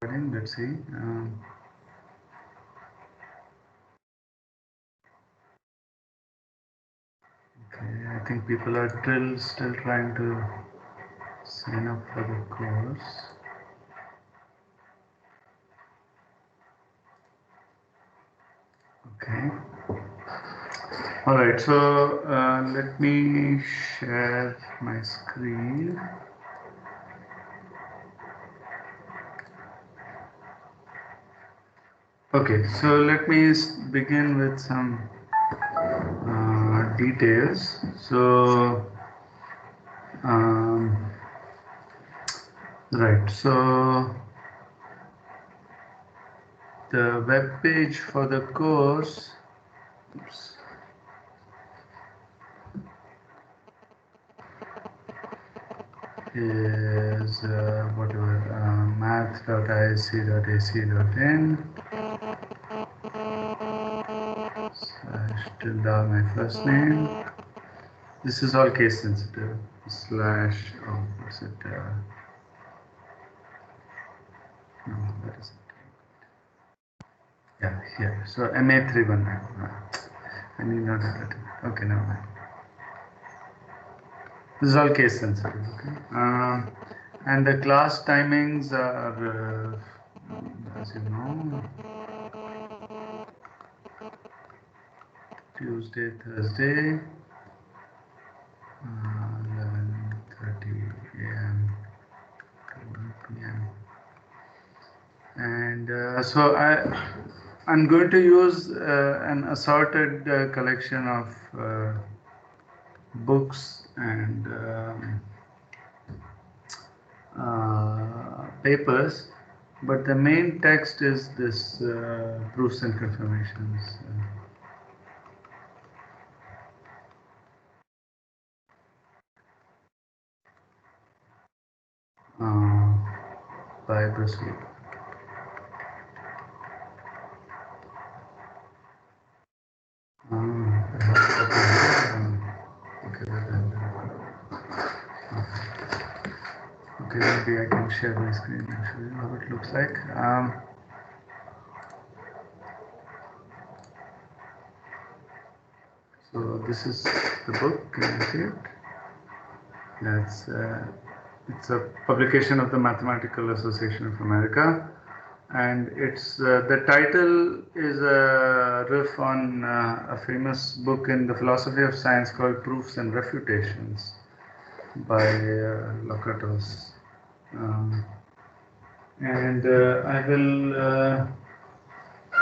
Let's see. Okay, I think people are still trying to sign up for the course. Okay. All right. So let me share my screen. Okay. So let me begin with some details. So right. So the web page for the course. Oops. Is whatever math.isc.ac.in / tilde my first name. This is all case sensitive. Slash, oh, what's it? No, that is it. Yeah, here. So MA319. I need not have written. Okay, never mind. This is all case sensitive. Okay. And the class timings are, as you know, Tuesday, Thursday, 11:30 a.m. to 1 p.m. And I'm going to use an assorted collection of books and papers, but the main text is this proofs and confirmations. By Bruce Lee. Okay, maybe I can share my screen and show you how it looks like. So this is the book. Can you see it? That's it's a publication of the Mathematical Association of America, and it's the title is a riff on a famous book in the philosophy of science called Proofs and Refutations by Lakatos. And I will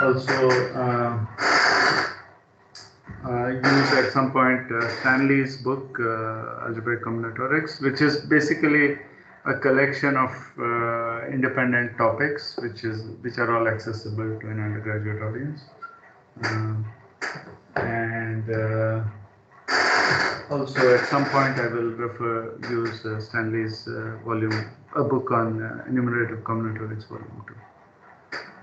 also use at some point Stanley's book Algebraic Combinatorics, which is basically a collection of independent topics, which are all accessible to an undergraduate audience. And also at some point I will use Stanley's a book on enumerative combinatorics volume 2.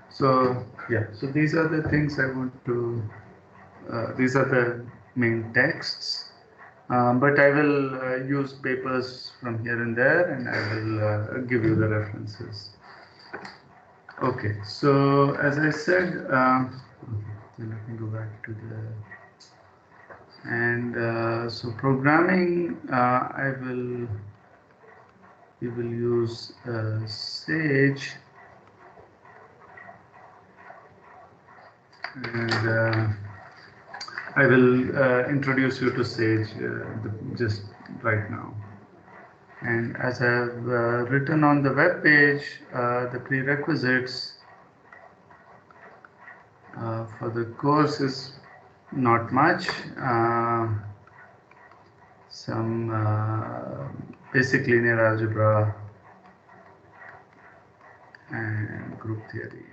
So yeah, so these are the things I want to, these are the main texts, but I will use papers from here and there, and I will give you the references. Okay, so as I said, let me go back to the, and so programming, we will use Sage, and I will introduce you to Sage just right now. And as I have written on the web page, the prerequisites for the course is not much. Some basic linear algebra and group theory.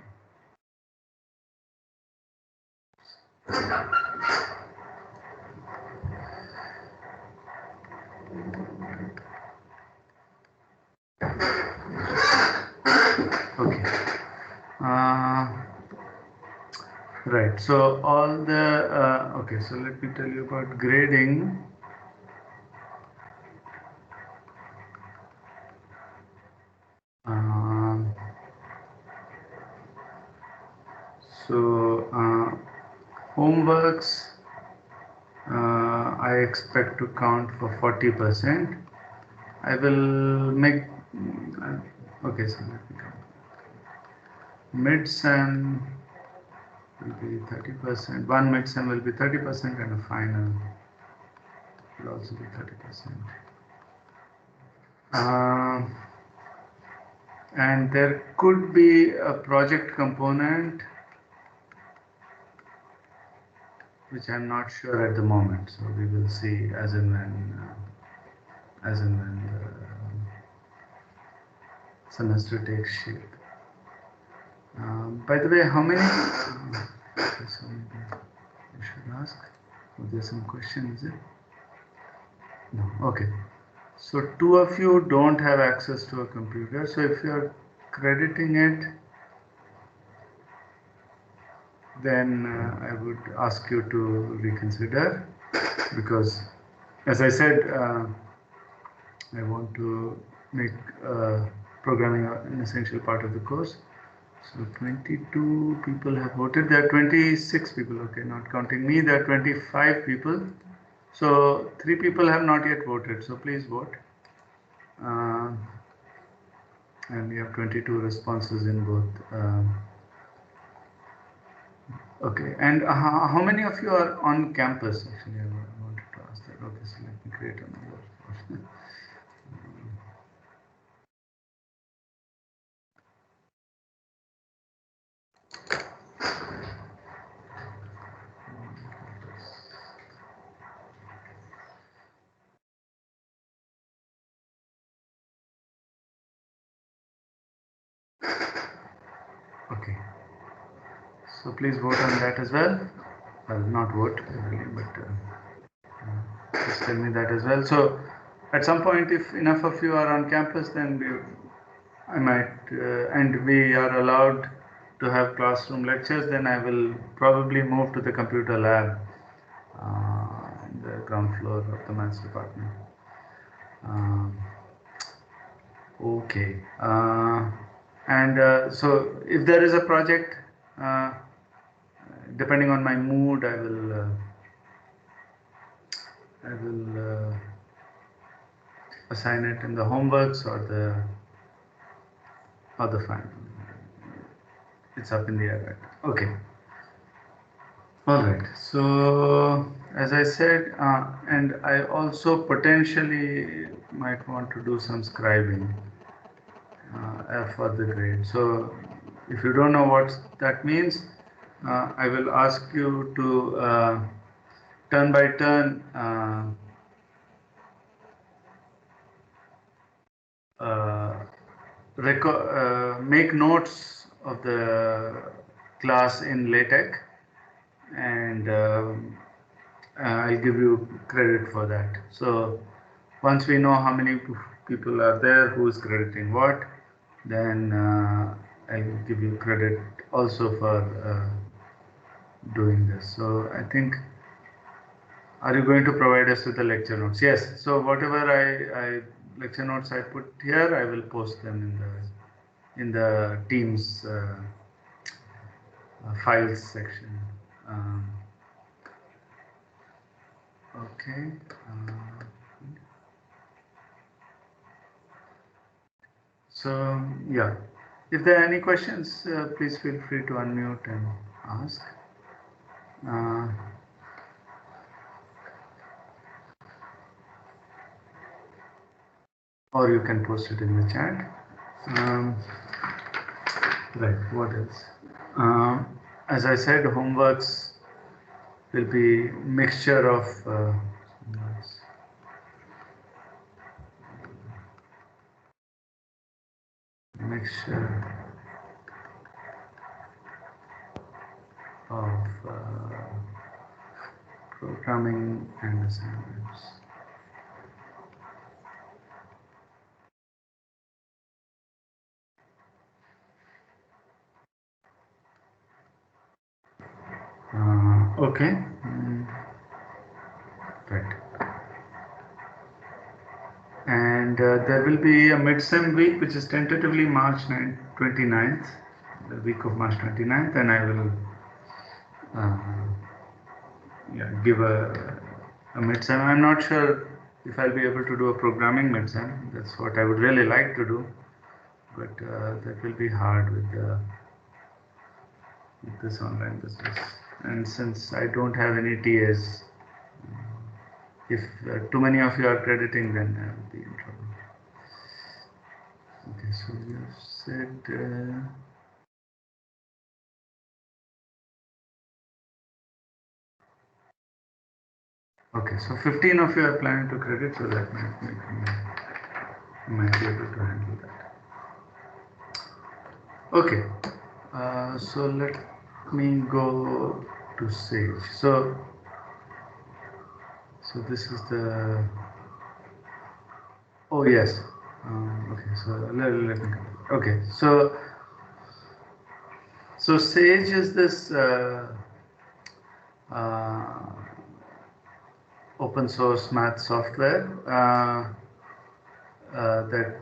Okay. Right. So all the okay. So let me tell you about grading. So homeworks, I expect to count for 40%. I will make, okay, so let me count. Mid-sem will be 30%. One mid-sem will be 30% and a final will also be 30%. And there could be a project component which I'm not sure at the moment. So we will see as and when the semester takes shape. By the way, how many? Okay, so maybe I should ask. Oh, there's some question, is it? No. Okay. So 2 of you don't have access to a computer. So if you're crediting it, then I would ask you to reconsider, because as I said, I want to make programming an essential part of the course. So 22 people have voted. There are 26 people, okay, not counting me. There are 25 people. So 3 people have not yet voted. So please vote. And we have 22 responses in both. Okay, and how many of you are on campus? Actually, I wanted to ask that. Okay, so let me create another. Okay, so please vote on that as well. Well, not vote, really, but just tell me that as well. So at some point, if enough of you are on campus, then I might, and we are allowed to have classroom lectures, then I will probably move to the computer lab in the ground floor of the maths department. Okay. And so if there is a project, depending on my mood, I will assign it in the homeworks or the final. It's up in the air, right? Okay. All right. So as I said, and I also potentially might want to do some scribing for the grade. So if you don't know what that means, I will ask you to turn by turn make notes of the class in LaTeX, and I'll give you credit for that. So once we know how many people are there, who's crediting what, then I'll give you credit also for doing this. So I think, are you going to provide us with the lecture notes? Yes. So whatever lecture notes I put here, I will post them in the Teams files section. Okay. So yeah, if there are any questions, please feel free to unmute and ask. Or you can post it in the chat. Right, what else? As I said, homeworks will be mixture of programming and assignments. Okay. Right. And there will be a mid-sem week, which is tentatively March 29th, the week of March 29th, and I will yeah, give a midsem. I'm not sure if I'll be able to do a programming midsem. That's what I would really like to do, but that will be hard with this online business. And since I don't have any TAs, if too many of you are crediting, then I will be in trouble. Okay, so you have said. Okay, so 15 of you are planning to credit, so that might be able to handle that. Okay, so let me go to Sage. So this is the. Oh yes. Okay, so let me. Okay, so Sage is this open source math software that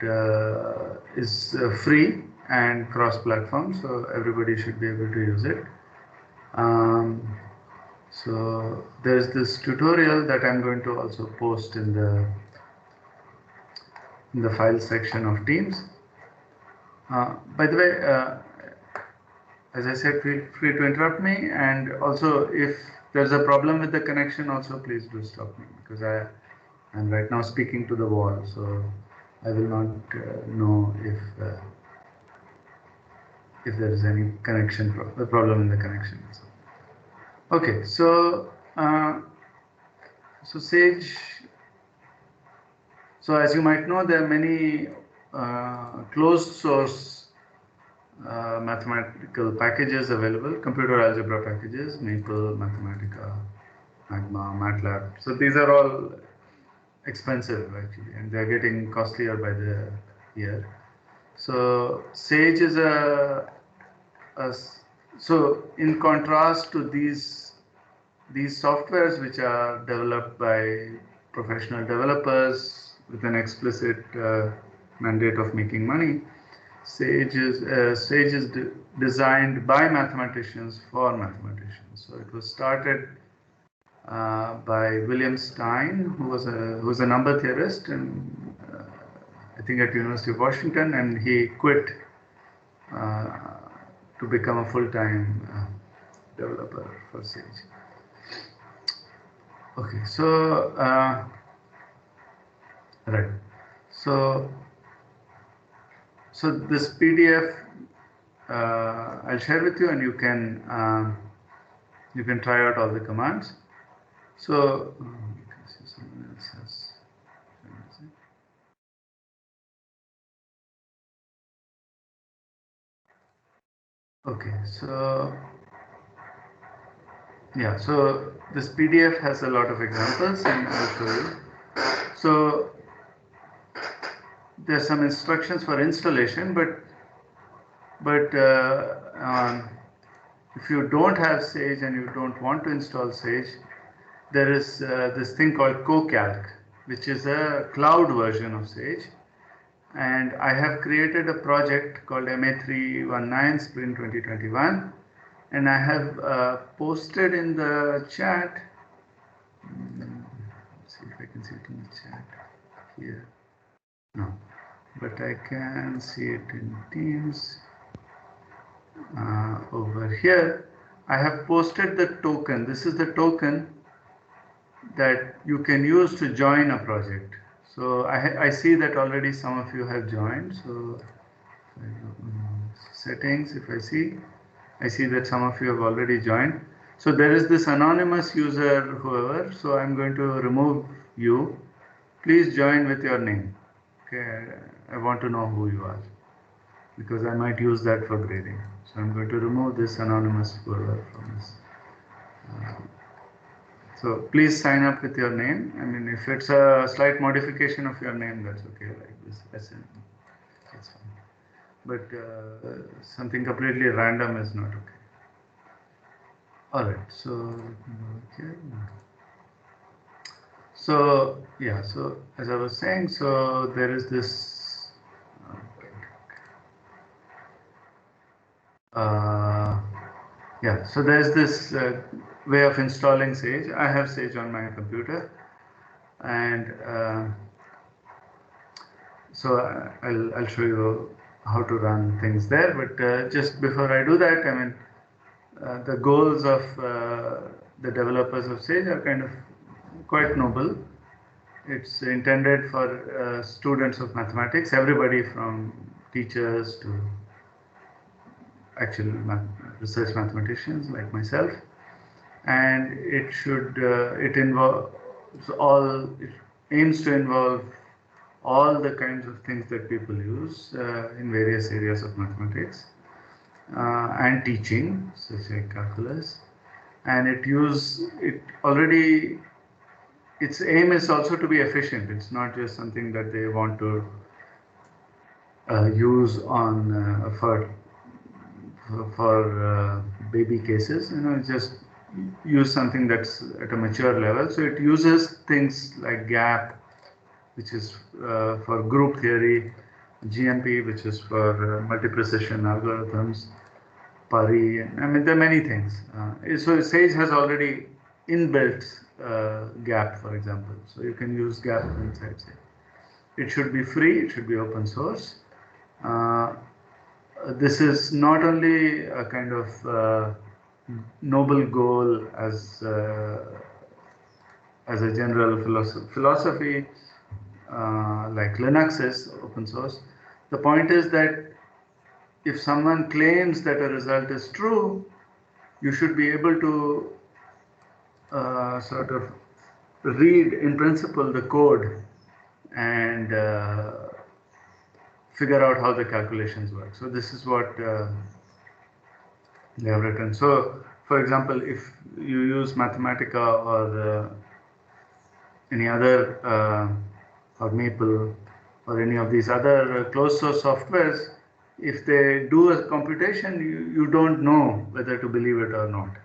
is free and cross-platform, so everybody should be able to use it. So there's this tutorial that I'm going to also post in the file section of Teams. By the way, as I said, feel free to interrupt me, and also if there's a problem with the connection, also please do stop me, because I'm right now speaking to the wall, so I will not know if there is any connection problem in the connection. Okay, so Sage. So as you might know, there are many closed source mathematical packages available, computer algebra packages, Maple, Mathematica, Magma, MATLAB. So these are all expensive actually, and they're getting costlier by the year. So Sage is so in contrast to these softwares which are developed by professional developers with an explicit mandate of making money, Sage is designed by mathematicians for mathematicians. So it was started by William Stein, who was a number theorist, and I think at University of Washington, and he quit to become a full-time developer for Sage. Okay, so right, so this PDF I'll share with you, and you can try out all the commands. So someone else has. Okay, so yeah, so this PDF has a lot of examples, and I'll show you. So there's some instructions for installation, but if you don't have Sage and you don't want to install Sage, there is this thing called CoCalc, which is a cloud version of Sage. And I have created a project called MA319 Sprint 2021, and I have posted in the chat. Let's see if I can see it in the chat here. No, but I can see it in Teams. Over here, I have posted the token. This is the token that you can use to join a project. So I see that already some of you have joined. So settings, if I see that some of you have already joined. So there is this anonymous user, whoever. So I'm going to remove you. Please join with your name. Okay, I want to know who you are, because I might use that for grading. So I'm going to remove this anonymous whoever from this. So please sign up with your name. I mean, if it's a slight modification of your name, that's okay, like this SN, that's fine. But something completely random is not okay. All right, so here. So yeah, so as I was saying, so there is this Yeah, so there's this way of installing Sage. I have Sage on my computer, and so I'll show you how to run things there. But just before I do that, I mean, the goals of the developers of Sage are kind of quite noble. It's intended for students of mathematics, everybody from teachers to actual research mathematicians like myself, and it involves it aims to involve all the kinds of things that people use in various areas of mathematics and teaching, such as calculus, and its aim is also to be efficient. It's not just something that they want to use on for baby cases. Just use something that's at a mature level. So it uses things like GAP, which is for group theory, GMP, which is for multi-precision algorithms, Pari. I mean, there are many things. So Sage has already inbuilt GAP, for example. So you can use GAP inside Sage. It should be free. It should be open source. This is not only a kind of noble goal as a general philosophy, like Linux is open source. The point is that if someone claims that a result is true, you should be able to sort of read in principle the code and figure out how the calculations work. So this is what they have written. So for example, if you use Mathematica or any other or Maple or any of these other closed source softwares, if they do a computation, you don't know whether to believe it or not.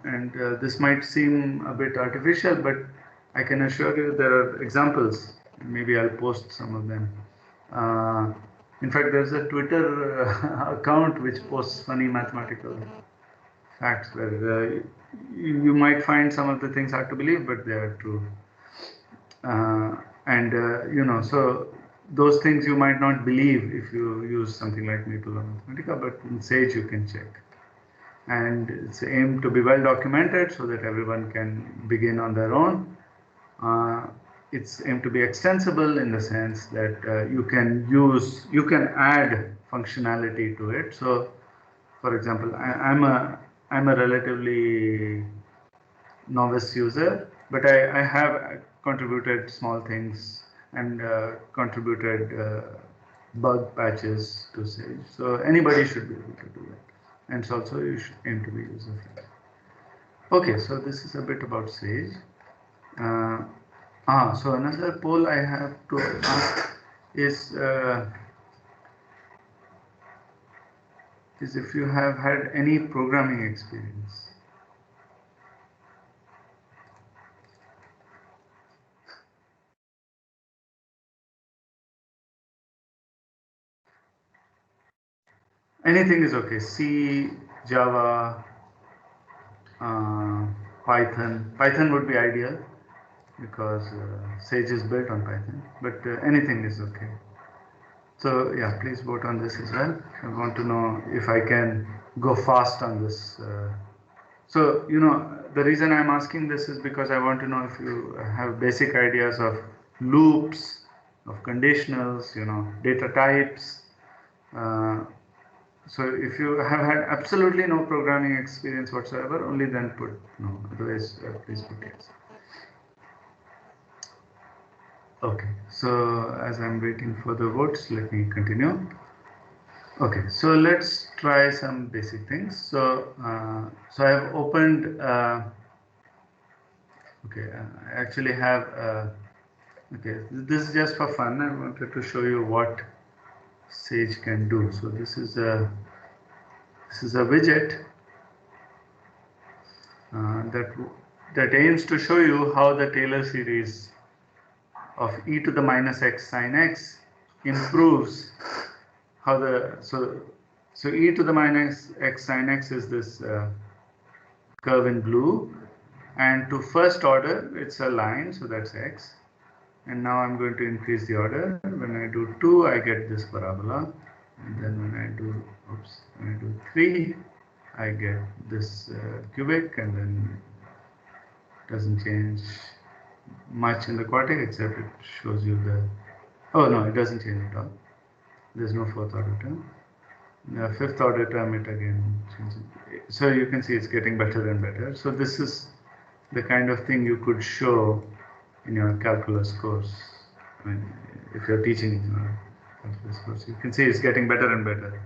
And this might seem a bit artificial, but I can assure you there are examples. Maybe I'll post some of them. In fact, there's a Twitter account which posts funny mathematical facts where you might find some of the things hard to believe, but they are true. So those things you might not believe if you use something like Maple or Mathematica, but in Sage you can check. And it's aimed to be well documented so that everyone can begin on their own. It's aimed to be extensible in the sense that you can add functionality to it. So, for example, I'm a relatively novice user, but I have contributed small things and contributed bug patches to Sage. So anybody should be able to do that. And it's also you should aim to be user-friendly. Okay, so this is a bit about Sage. So another poll I have to ask is if you have had any programming experience. Anything is okay. C, Java, Python. Python would be ideal because Sage is built on Python, but anything is okay. So yeah, please vote on this as well. I want to know if I can go fast on this. So, the reason I'm asking this is because I want to know if you have basic ideas of loops, of conditionals, data types. So if you have had absolutely no programming experience whatsoever, only then put no. Otherwise, please put yes. Okay, so as I'm waiting for the votes, let me continue. Okay, so let's try some basic things. So I have opened. I actually have. Okay, this is just for fun. I wanted to show you what Sage can do. So this is a widget that aims to show you how the Taylor series of e to the minus x sine x improves how the so So e to the minus x sine x is this curve in blue, and to first order it's a line, so that's x. And now I'm going to increase the order. When I do 2, I get this parabola, and then when I do 3, I get this cubic, and then it doesn't change much in the quartic except it shows you the, oh no, it doesn't change at all. There's no fourth order term. The fifth order term, it again changes. So you can see it's getting better and better. So this is the kind of thing you could show in your calculus course. I mean, if you're teaching in your calculus course, you can see it's getting better and better.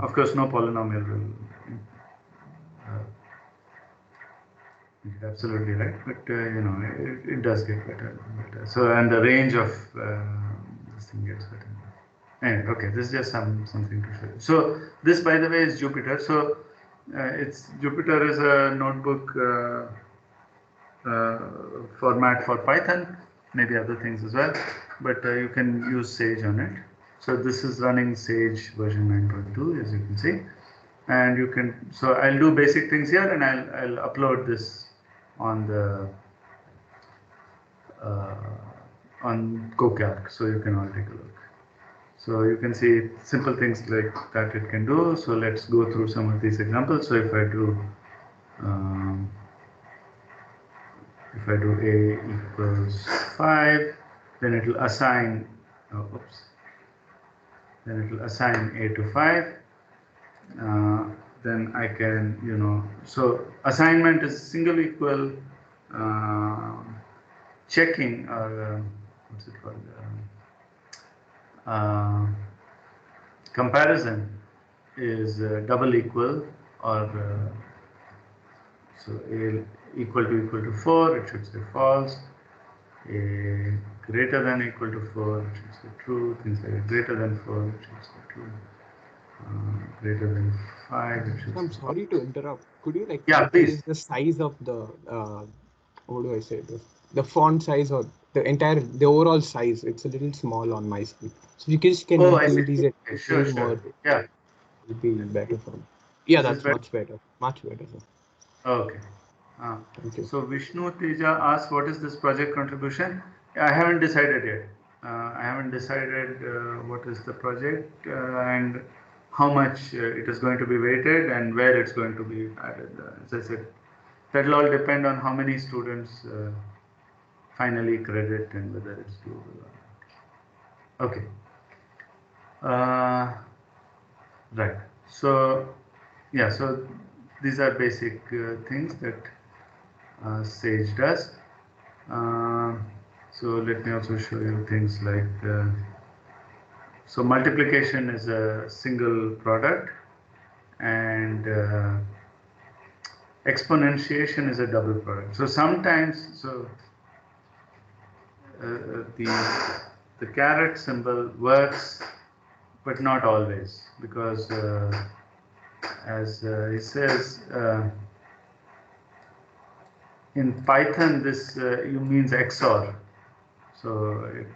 Of course, no polynomial will. Absolutely right, but you know, it does get better and better. So, and the range of this thing gets better. Anyway, okay, this is just something to show you. So this, by the way, is Jupyter. So it's Jupyter is a notebook format for Python, maybe other things as well, but you can use Sage on it. So this is running Sage version 9.2, as you can see, and you can. So I'll do basic things here, and I'll upload this on the on GoCalc, so you can all take a look. So you can see simple things like that it can do. So let's go through some of these examples. So if I do a equals 5, then it will assign. Then it will assign a to 5. Then I can, you know, so assignment is single equal checking, or what's it called? Comparison is double equal, or so a equal to 4, it should say false. A greater than equal to 4, it should say true. Things like greater than 4, it should say true. Greater than 5, it should I'm say sorry to interrupt. Could you like please. the size of the what do I say, the font size, or the overall size? It's a little small on my screen. So you just can I see. increase it a Sure, little more. yeah. It would be better for me. Yeah, This is that's better. much better. Much better, sir. Okay. Thank you. So Vishnu Teja asks, what is this project contribution? I haven't decided yet. I haven't decided what is the project and how much it is going to be weighted and where it's going to be added. As I said, that will all depend on how many students finally credit and whether it's doable or not. Okay. Right. So, yeah, so these are basic things that Sage does. So let me also show you things like, so multiplication is a single product, and exponentiation is a double product. So sometimes, so the caret symbol works, but not always, because as he says, in Python this means XOR, so it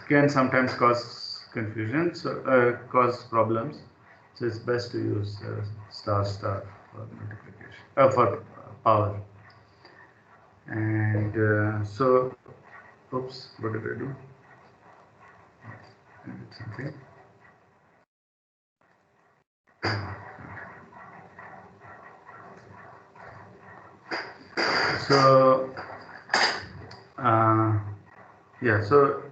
can sometimes cause confusion, so cause problems. So it's best to use star for multiplication, for power. And so, oops, what did I do? I did something. So, yeah, so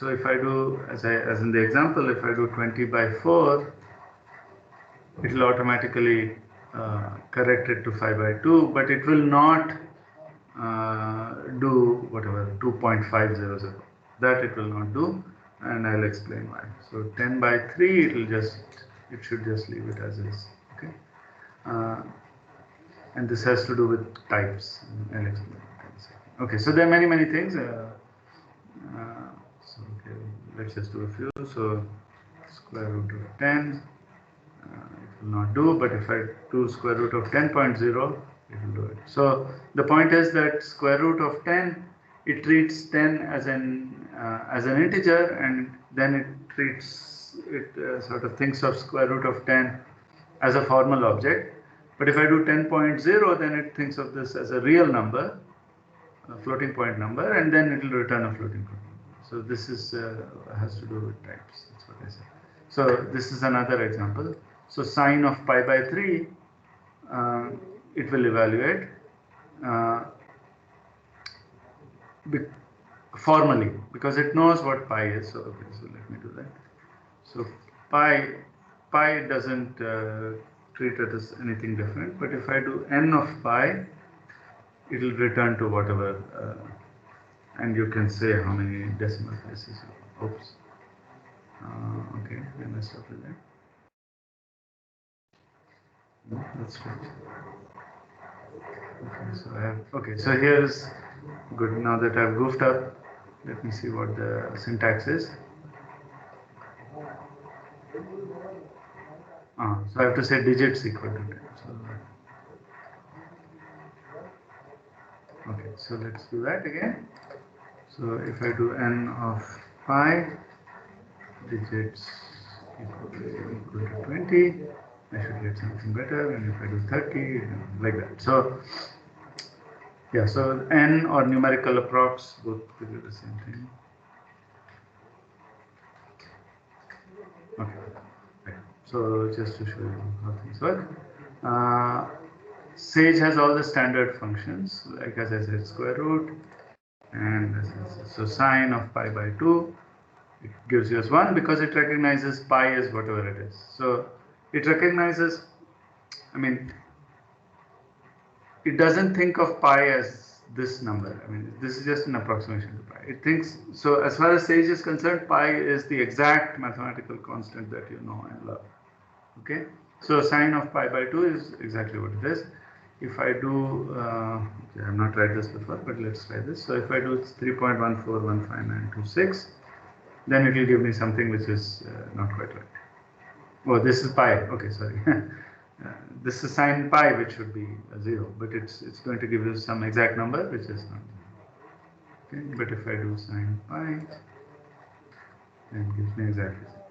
if I do, as in the example, if I do 20 by 4, it will automatically correct it to 5 by 2, but it will not do whatever 2.500. That it will not do, and I'll explain why. So 10 by 3, it should just leave it as is. Okay, and this has to do with types. I'll explain. Okay, so there are many things. So okay, let's just do a few. So square root of 10. It will not do, but if I do square root of 10.0, it will do it. So the point is that square root of 10, it treats 10 as an integer, and then it treats it sort of thinks of square root of 10 as a formal object. But if I do 10.0, then it thinks of this as a real number, a floating point number, and then it will return a floating point number. So this is has to do with types. That's what I said. So this is another example. So sine of pi by 3, it will evaluate formally, because it knows what pi is. So okay, so let me do that. So pi doesn't treat it as anything different, but if I do n of pi, it will return to whatever, and you can say how many decimal places. Oops. Okay, I messed up with that. No, that's right. Okay, so I have, okay, so here's good. Now that I've goofed up, let me see what the syntax is. So I have to say digits equal to 10. So, okay, so let's do that again. So if I do n of pi, digits equal to 20, I should get something better. And if I do 30, like that. So yeah, so n or numerical approx both give you the same thing. Okay. Right. So just to show you how things work. Sage has all the standard functions, like as I said, square root, and so sine of pi by 2, it gives you as 1 because it recognizes pi as whatever it is. So it recognizes, I mean, it doesn't think of pi as this number. I mean, this is just an approximation to pi. It thinks, so as far as Sage is concerned, pi is the exact mathematical constant that you know and love. Okay, so sine of pi by 2 is exactly what it is. If I do, okay, I have not tried this before, but let's try this. So if I do 3.1415926, then it will give me something which is not quite right. Oh, this is pi. Okay, sorry. This is sine pi, which should be 0, but it's going to give you some exact number which is not 0. Okay, but if I do sine pi, then it gives me exactly 0.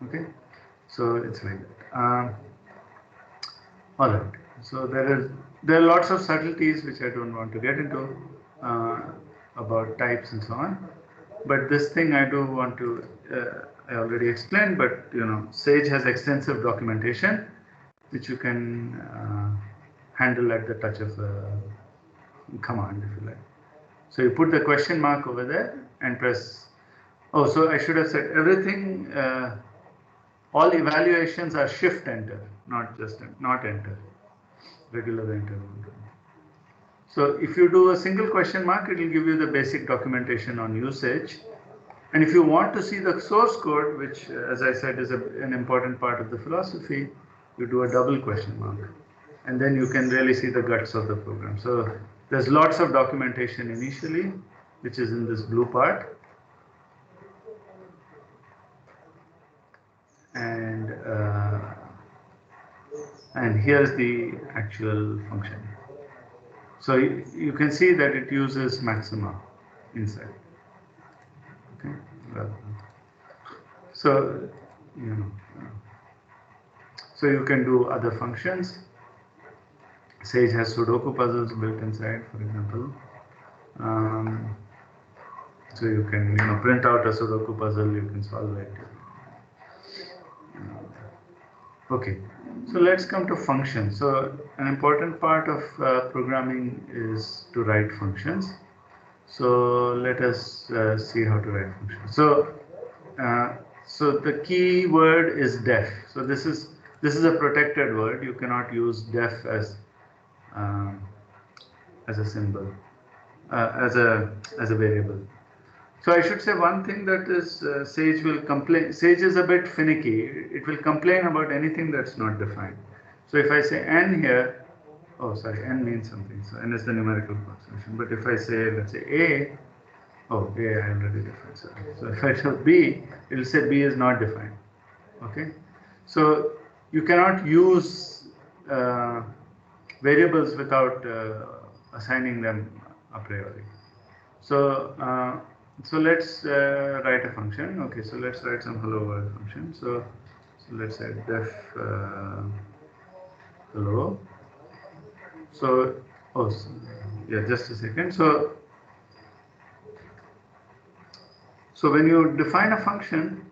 Okay, so it's like that. All right. So there are lots of subtleties which I don't want to get into about types and so on. But this thing I do want to, I already explained, but you know, Sage has extensive documentation which you can handle at the touch of a command, if you like. So you put the question mark over there and press. Oh, so I should have said everything. All evaluations are shift enter, not just not enter. Regular enter. So if you do a single question mark, it will give you the basic documentation on usage. And if you want to see the source code, which, as I said, is an important part of the philosophy, you do a double question mark. And then you can really see the guts of the program. So there's lots of documentation initially, which is in this blue part. And here's the actual function. So you can see that it uses maxima inside. Okay. So so you can do other functions. Sage has Sudoku puzzles built inside, for example. So you can print out a Sudoku puzzle, you can solve it. Okay, so let's come to functions. So an important part of programming is to write functions. So let us see how to write functions. So the key word is def. So this is a protected word. You cannot use def as a symbol, as a variable. So I should say one thing that is Sage will complain. Sage is a bit finicky. It will complain about anything that's not defined. So if I say n here, oh sorry, n means something. So n is the numerical approximation. But if I say, let's say a, oh a I already defined. Sorry. So if I show b, it will say b is not defined. Okay. So you cannot use variables without assigning them a priori. So So let's write a function. Okay, so let's write some hello world function. So let's say def hello. So yeah, just a second. So when you define a function,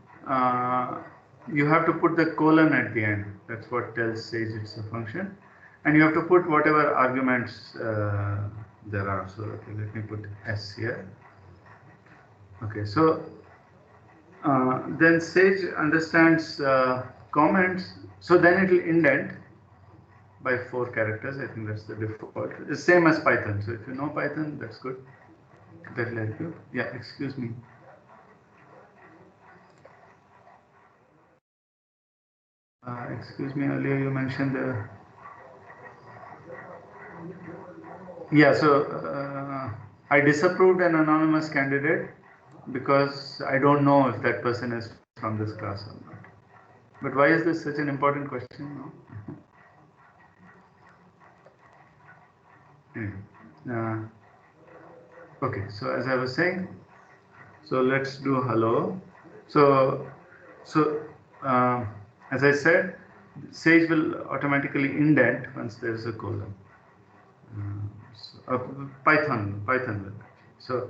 you have to put the colon at the end. That's what tells Sage it's a function, and you have to put whatever arguments there are. So okay, let me put s here. Okay, so then Sage understands comments. So then it will indent by 4 characters. I think that's the default. It's same as Python. So if you know Python, that's good. That will help you. Yeah, excuse me. Excuse me, earlier you mentioned the... Yeah, so I disapproved an anonymous candidate because I don't know if that person is from this class or not. But why is this such an important question? No? Anyway, okay, so as I was saying, so let's do hello. So as I said, Sage will automatically indent once there is a colon. Python will. So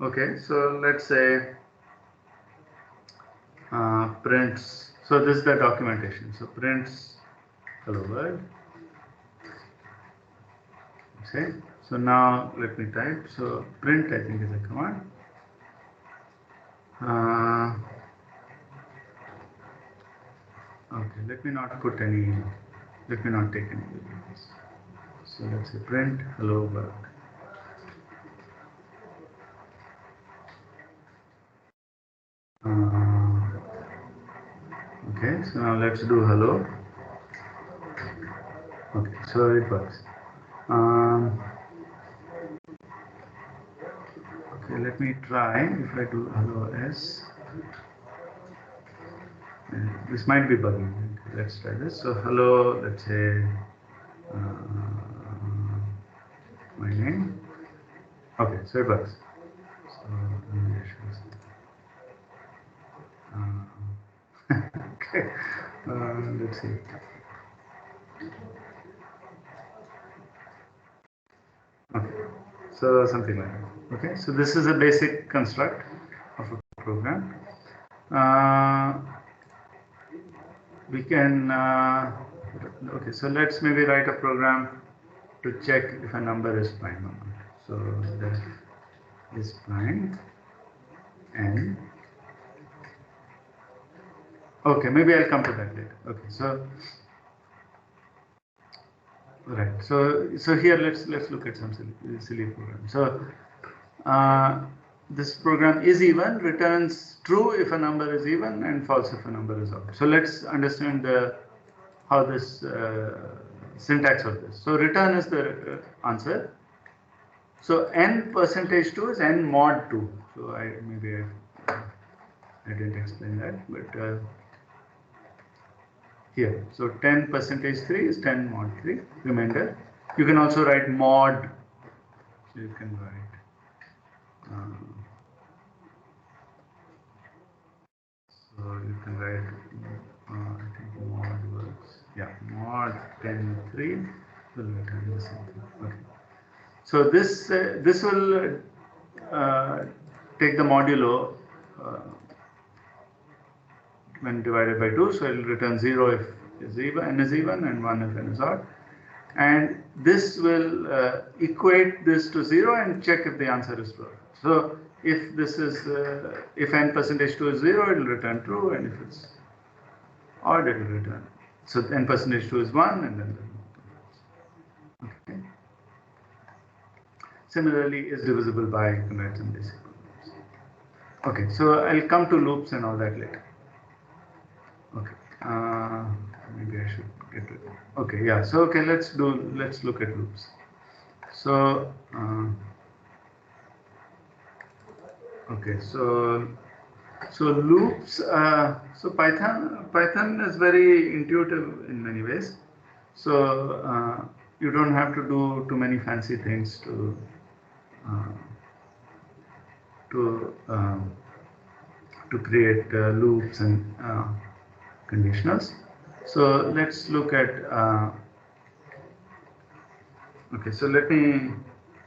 okay, so let's say prints. So this is the documentation. So prints hello world. Okay. So now let me type. So print I think is a command. Okay, let me not put any. Let me not take any variables. So let's say print hello world. Okay, so now let's do hello. Okay, so it works. Okay, let me try if I do hello s. This might be bugging. Let's try this. So hello, let's say my name. Okay, so it works. So okay, let's see. Okay, so something like that. Okay, so this is a basic construct of a program. We can okay, so let's maybe write a program to check if a number is prime or not. So that is prime and okay, maybe I'll come to that later. Okay, so right, so here let's look at some silly program. So this program is even, returns true if a number is even and false if a number is odd. So let's understand how this syntax of this. So return is the answer. So n percentage 2 is n mod 2. So I didn't explain that, but here. So 10 percentage 3 is 10 mod 3 remainder. You can also write mod. So you can write. So you can write. I think mod works. Yeah, mod 10 3 will return the same thing. Okay. So this will take the modulo when divided by 2, so it will return 0 if n is even and 1 if n is odd. And this will equate this to 0 and check if the answer is true. So if this is if n percentage 2 is 0, it will return true, and if it's odd, it will return. So n percentage 2 is 1, and then okay. Similarly, is divisible by, you can write some basic programs. Okay, so I'll come to loops and all that later. Okay, maybe I should get rid of it. Okay, yeah. So okay, let's look at loops. So okay, so loops. So Python is very intuitive in many ways. So you don't have to do too many fancy things to to create loops and conditionals. So let's look at okay, so let me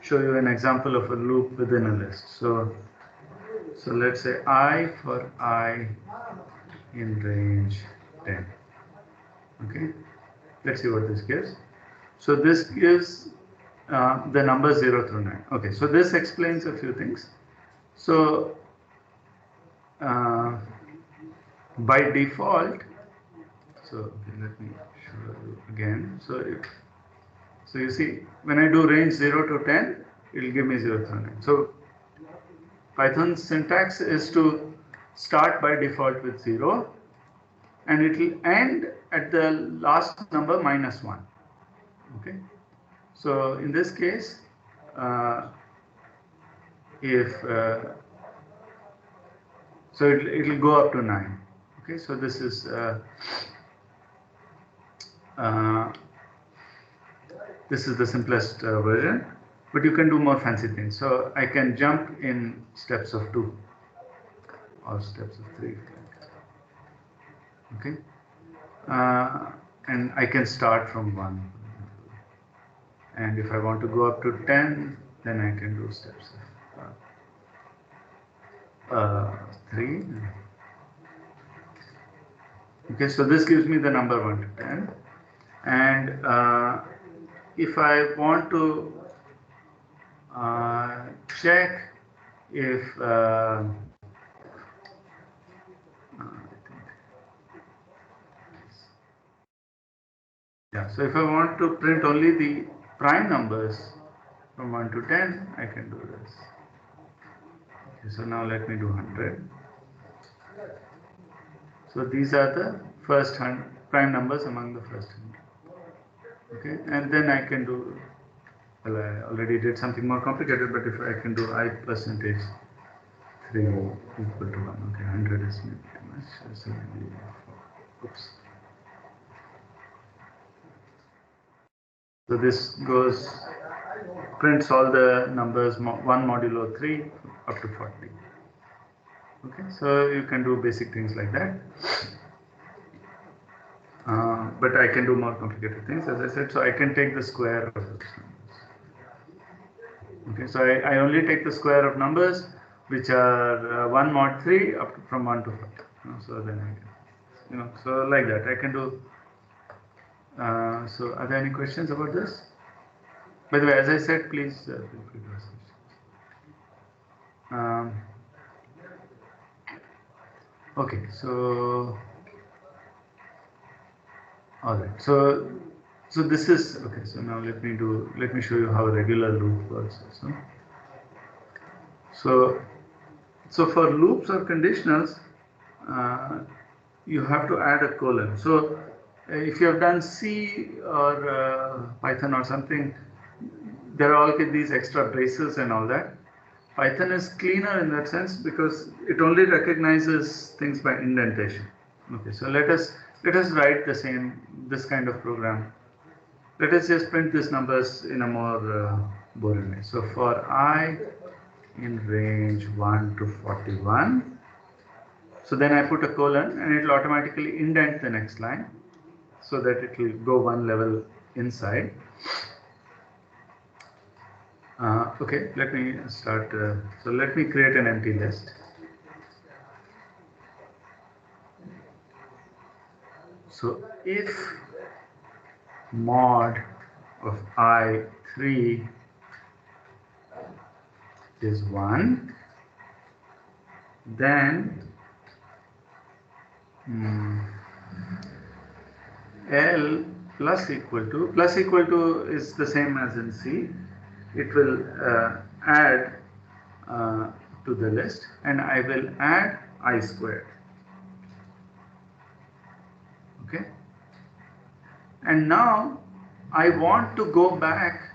show you an example of a loop within a list. So let's say I for I in range 10. Okay, let's see what this gives. So this gives the number 0 through 9. Okay, so this explains a few things. So by default, so okay, let me show you again. So you see, when I do range 0 to 10, it will give me 0 through 9. So Python's syntax is to start by default with 0, and it will end at the last number minus 1. Okay. So in this case, if so it will go up to 9. Okay, so this is the simplest version, but you can do more fancy things. So I can jump in steps of 2 or steps of 3. Okay, and I can start from 1. And if I want to go up to 10, then I can do steps of 3. Okay, so this gives me the number 1 to 10. And if I want to check if so if I want to print only the prime numbers from 1 to 10, I can do this. Okay, so now let me do 100. So these are the first 100 prime numbers among the first 100. Okay, and then I can do, well, I already did something more complicated, but if I can do I percentage 3 equal to 1. Okay, 100 is maybe too much. So maybe, oops. So this prints all the numbers 1 modulo 3 up to 40. Okay, so you can do basic things like that. But I can do more complicated things, as I said. So I can take the square of those numbers. Okay, so I only take the square of numbers which are 1 mod 3 up to, from 1 to 40. So then I can, so like that I can do. So are there any questions about this? By the way, as I said, please feel free to ask questions. Okay, so all right. So this is okay. So now let me show you how a regular loop works. So for loops or conditionals, you have to add a colon. So if you have done C or Python or something, there are all these extra braces and all that. Python is cleaner in that sense because it only recognizes things by indentation. Okay, so let us write this kind of program. Let us just print these numbers in a more boring way. So for I in range 1 to 41, so then I put a colon and it will automatically indent the next line so that it will go one level inside. Okay, let me start. So let me create an empty list. So if mod of I3 is 1, then L plus equal to is the same as in C. It will add to the list, and I will add I squared. Okay, and now I want to go back.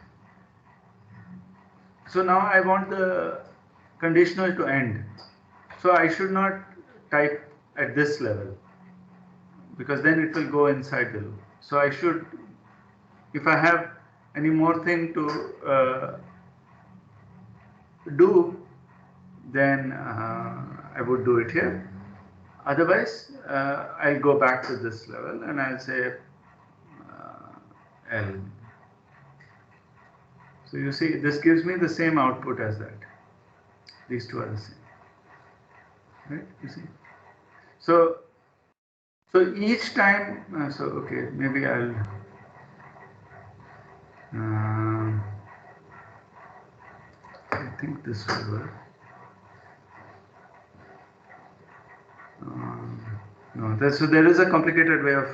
So now I want the conditional to end. So I should not type at this level because then it will go inside the loop. So I should, if I have any more thing to do, then I would do it here. Otherwise, I'll go back to this level and I'll say L. So you see, this gives me the same output as that. These two are the same, right? You see. So each time, okay, maybe I'll. I think this will work. No, so there is a complicated way of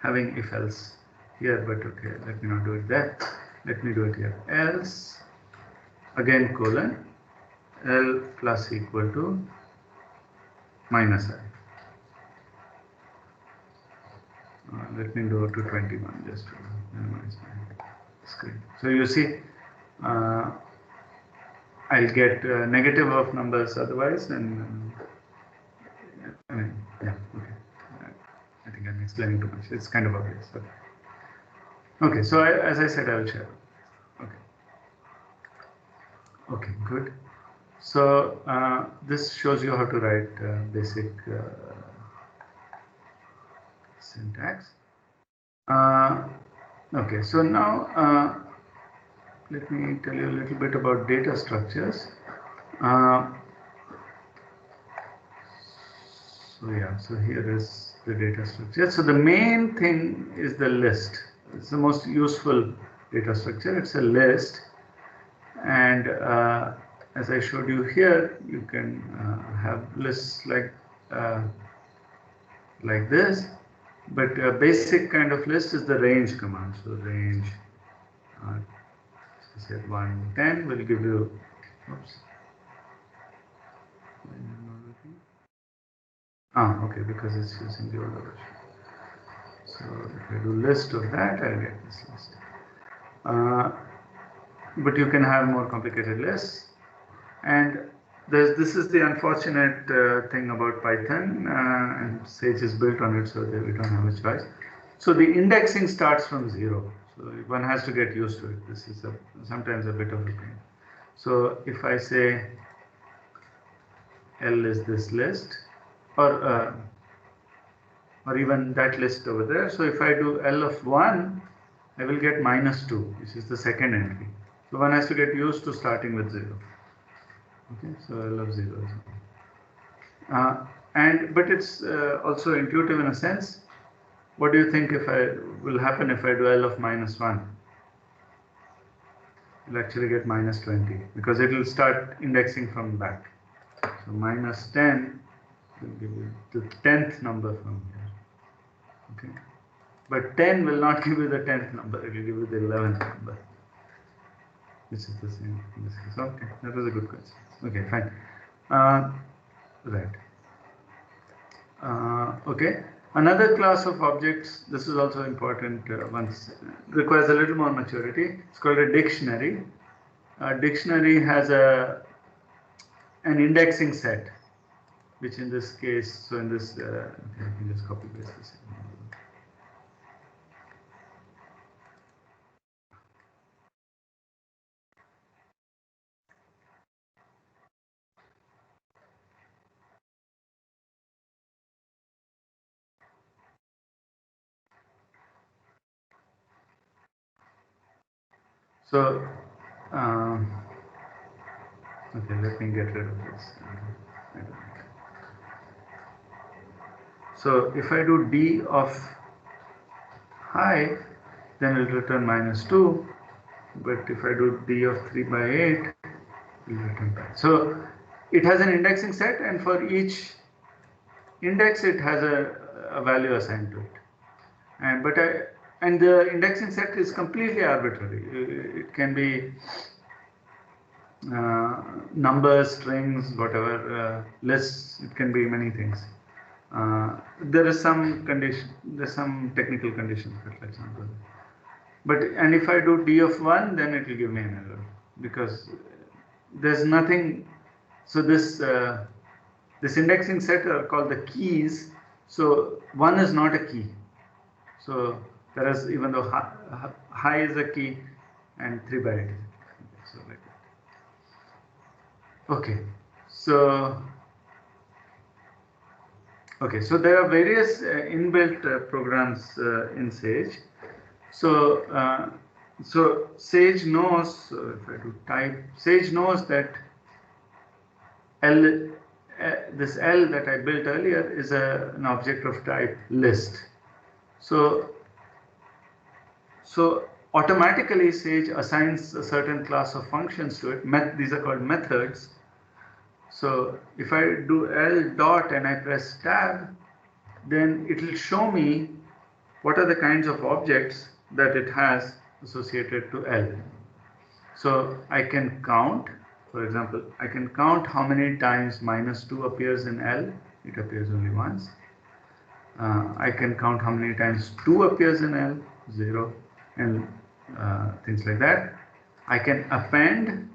having if else here, but okay, let me not do it there. Let me do it here. Else, again colon, L plus equal to minus I. Let me go to 21 just to minimize my screen. So you see, I'll get negative of numbers otherwise, and I mean, yeah, okay. I think I'm explaining too much. It's kind of obvious. Okay, so as I said, I will share. Okay, good. So this shows you how to write basic syntax. Okay, so now let me tell you a little bit about data structures. So here is the data structure. So the main thing is the list. It's the most useful data structure. It's a list, and as I showed you here, you can have lists like this. But a basic kind of list is the range command. So range, say 1, 10 will give you. Oops. Okay, because it's using the older version. So if I do list of that, I'll get this list. But you can have more complicated lists. And this is the unfortunate thing about Python, and Sage is built on it, so that we don't have a choice. So the indexing starts from 0. So one has to get used to it. This is sometimes a bit of a pain. So if I say L is this list, or even that list over there. So if I do L of 1, I will get -2, which is the second entry. So one has to get used to starting with 0. Okay, so L of 0 is 1. But it's also intuitive in a sense. What do you think will happen if I do L of -1? You'll actually get -20 because it will start indexing from back. So -10 will give you the 10th number from here. Okay, but 10 will not give you the 10th number. It will give you the 11th number, which is the same in this case. Okay, that was a good question. Okay, fine. Right. Okay. Another class of objects, this is also important, requires a little more maturity. It's called a dictionary. A dictionary has an indexing set, which in this case, so in this, I can just copy paste this. So, okay, let me get rid of this. So if I do D of high, then it will return -2. But if I do D of 3/8, it will return 5. So it has an indexing set, and for each index, it has a value assigned to it. And the indexing set is completely arbitrary. It can be numbers, strings, whatever, lists. It can be many things. There is some condition. There's some technical conditions, but let's not go there. And if I do D of 1, then it will give me an error because there's nothing. So this indexing set are called the keys. So 1 is not a key. So whereas even though high is a key and 3/8 is a key. So like that. Okay. So, okay, so there are various inbuilt programs in Sage. So, so Sage knows, if I do type, Sage knows that this L that I built earlier is an object of type list. So automatically Sage assigns a certain class of functions to it. These are called methods. So if I do L dot and I press tab, then it will show me what are the kinds of objects that it has associated to L. So I can count, for example, I can count how many times -2 appears in L. It appears only once. I can count how many times 2 appears in L, 0, and things like that. I can append,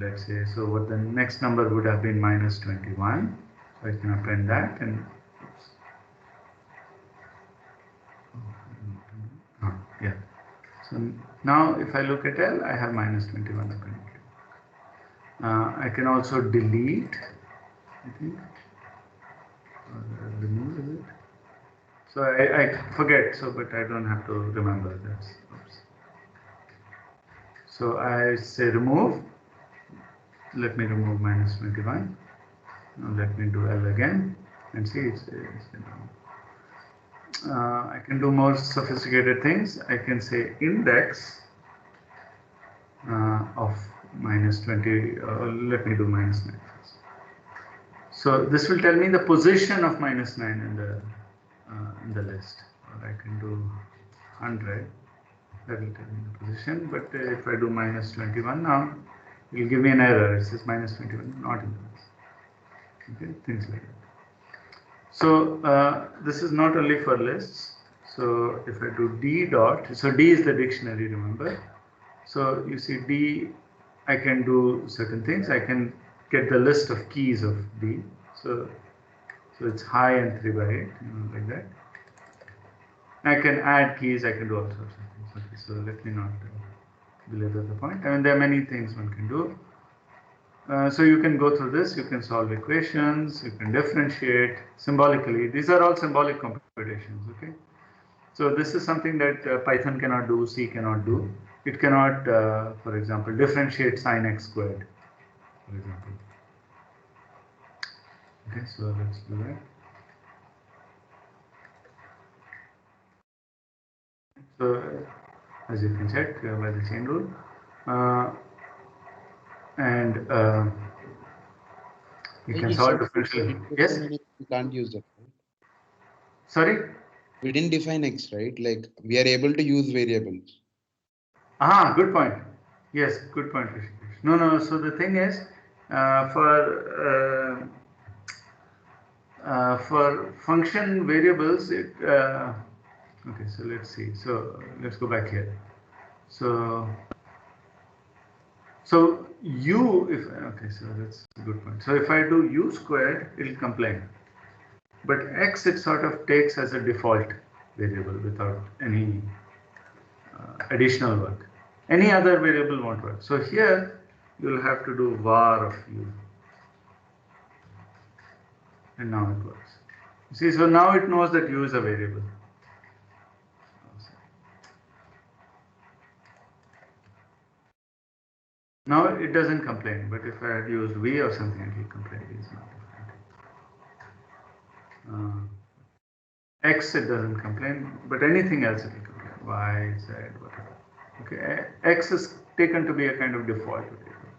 let's say, so what the next number would have been -21. So I can append that, and oops. Yeah. So now if I look at L, I have -21 appended. I can also delete, I think, or remove, is it? So I forget, so but I don't have to remember this. Oops. So I say remove. Let me remove -21. Now let me do L again and see it's I can do more sophisticated things. I can say index of -20. Let me do -9 first. So this will tell me the position of -9 in the list. Or I can do 100. That will tell me the position. But if I do -21 now, it will give me an error. It says -21 not in the list. Okay, things like that. So this is not only for lists. So if I do D dot, so D is the dictionary, remember. So you see D, I can do certain things. I can get the list of keys of D. So it's high and 3 by 8, like that. I can add keys. I can do all sorts of things. Okay, so let me not belabor the point. I mean, there are many things one can do. So you can go through this, you can solve equations, you can differentiate symbolically. These are all symbolic computations, okay? So this is something that Python cannot do, C cannot do. It cannot, for example, differentiate sin x squared, for example. Okay, so let's do that. So as you can check by the chain rule. You can solve differential. Yes? We can't use that, right? Sorry? We didn't define x, right? Like we are able to use variables. Good point. Yes, good point. No. So the thing is, for function variables, okay. So let's see. So let's go back here. So u, okay. So that's a good point. So if I do u squared, it'll complain. But x it sort of takes as a default variable without any additional work. Any other variable won't work. So here you'll have to do var of u. And now it works. See, so now it knows that u is a variable. Now it doesn't complain, but if I had used v or something, it will complain. V is not different. X it doesn't complain, but anything else it will complain. Y, Z, whatever. Okay, X is taken to be a kind of default variable.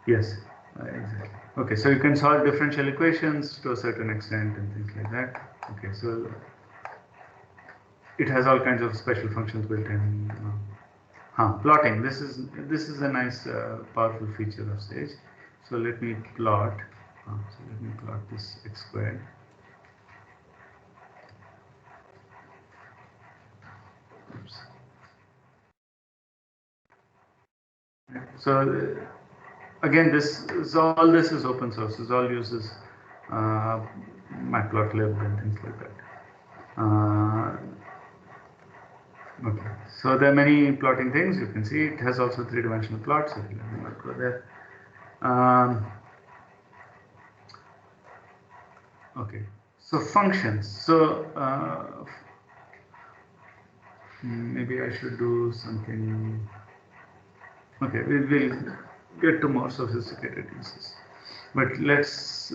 Yes, exactly. Okay, so you can solve differential equations to a certain extent and things like that. Okay, so it has all kinds of special functions built in. Plotting. This is a nice, powerful feature of Sage. So let me plot. So let me plot this x squared. Oops. So again, all this is open source. This all uses matplotlib and things like that. Okay, so there are many plotting things. You can see it has also three-dimensional plots. So let me not go there. Okay, so functions. So maybe I should do something. Okay, we will get to more sophisticated uses. But let's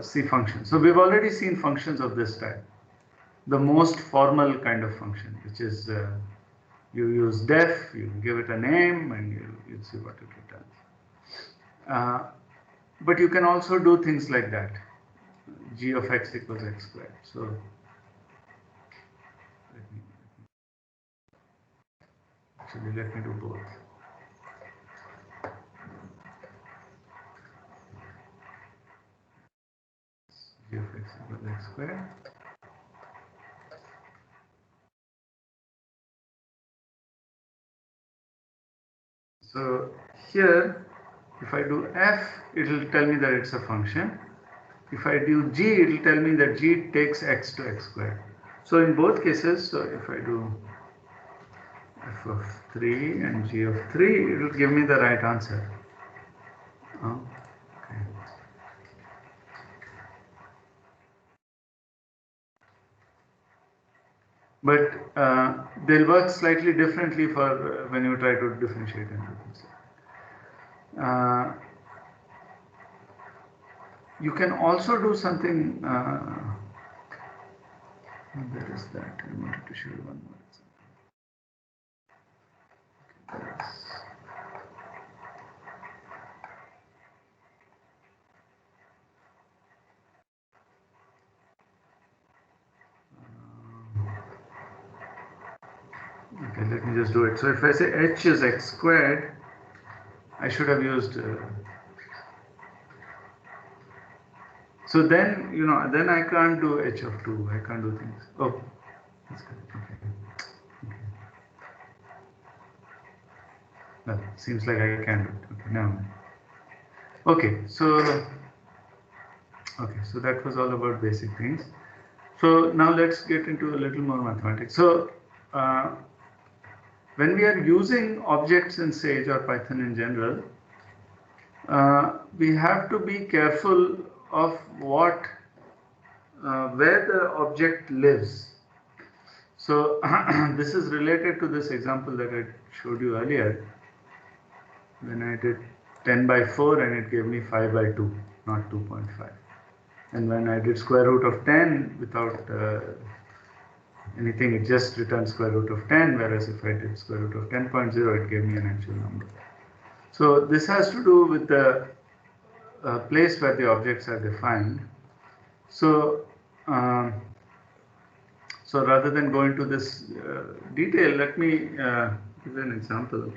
see functions. So we've already seen functions of this type. The most formal kind of function, which is you use def, you give it a name, and you'll see what it returns. But you can also do things like that. G of x equals x squared. So let me do both. G of x equals x squared. So here, if I do f, it will tell me that it's a function. If I do g, it will tell me that g takes x to x squared. So in both cases, so if I do f of 3 and g of 3, it will give me the right answer. Okay. But they'll work slightly differently for when you try to differentiate and you can also do something. There is that. I wanted to show you one more example. Okay, let me just do it. So if I say h is x squared, I should have used. So then, then I can't do h of 2. I can't do things. Oh, that's good. Okay. Well, seems like I can do it. Okay, now. Okay, so that was all about basic things. So now let's get into a little more mathematics. So when we are using objects in Sage or Python in general, we have to be careful of where the object lives. So this is related to this example that I showed you earlier when I did 10 by 4 and it gave me 5 by 2, not 2.5. And when I did square root of 10 without anything, it just returned square root of 10, whereas if I did square root of 10.0, it gave me an actual number. So this has to do with the place where the objects are defined. So rather than go into this detail, let me give an example.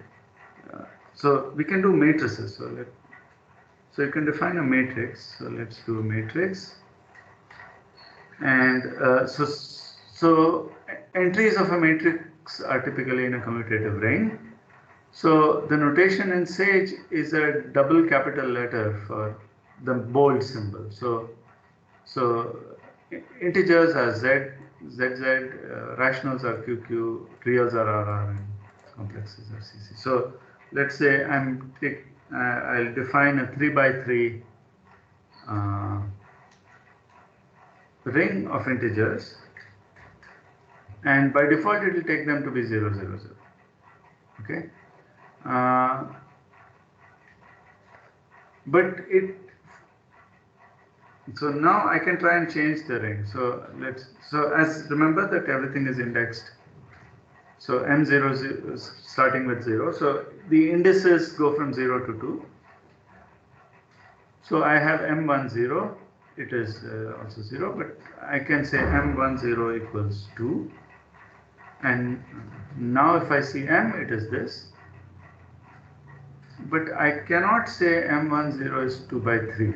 So we can do matrices. So you can define a matrix. So let's do a matrix. And so entries of a matrix are typically in a commutative ring. So the notation in Sage is a double capital letter for the bold symbol. So integers are z, zz, rationals are qq, reals are rr, and complexes are cc. So let's say I'll define a 3 by 3 ring of integers, and by default it will take them to be 0, 0, 0. Okay, so now I can try and change the ring. So remember that everything is indexed. So m0 is starting with 0. So the indices go from 0 to 2. So I have m10. It is also 0, but I can say m10 equals 2. And now if I see m, it is this. But I cannot say m10 is 2 by 3.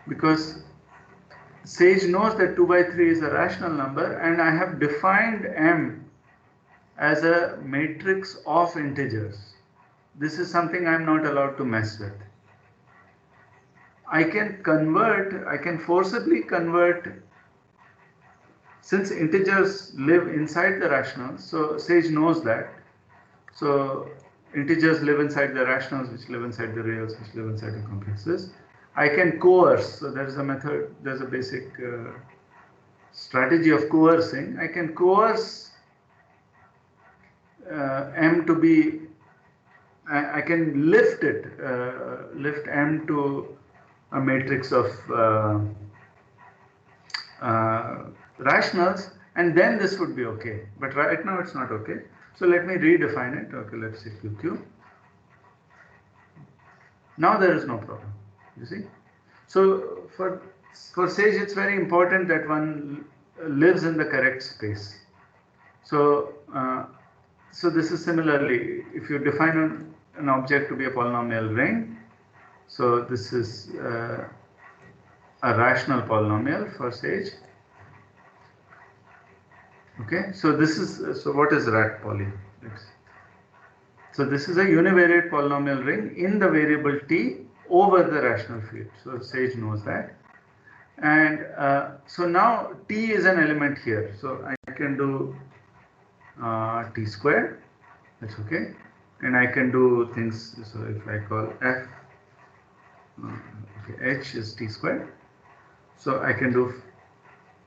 Because Sage knows that 2 by 3 is a rational number, and I have defined m as a matrix of integers. This is something I'm not allowed to mess with. I can forcibly convert since integers live inside the rationals, so Sage knows that. So integers live inside the rationals, which live inside the reals, which live inside the complexes. I can coerce. So there's a method, there's a basic strategy of coercing. I can coerce M to be, I can lift it, lift M to a matrix of rationals, and then this would be okay. But right now it's not okay. So let me redefine it. Okay, let's say QQ. Now there is no problem. You see? So for Sage, it's very important that one lives in the correct space. So so this is similarly, if you define an object to be a polynomial ring, so this is a rational polynomial for Sage. Okay, so this is, so what is rat poly? So this is a univariate polynomial ring in the variable t over the rational field. So Sage knows that. And so now t is an element here. So I can do t squared, that's okay. And I can do things, so if I call f, okay, h is t squared. So I can do,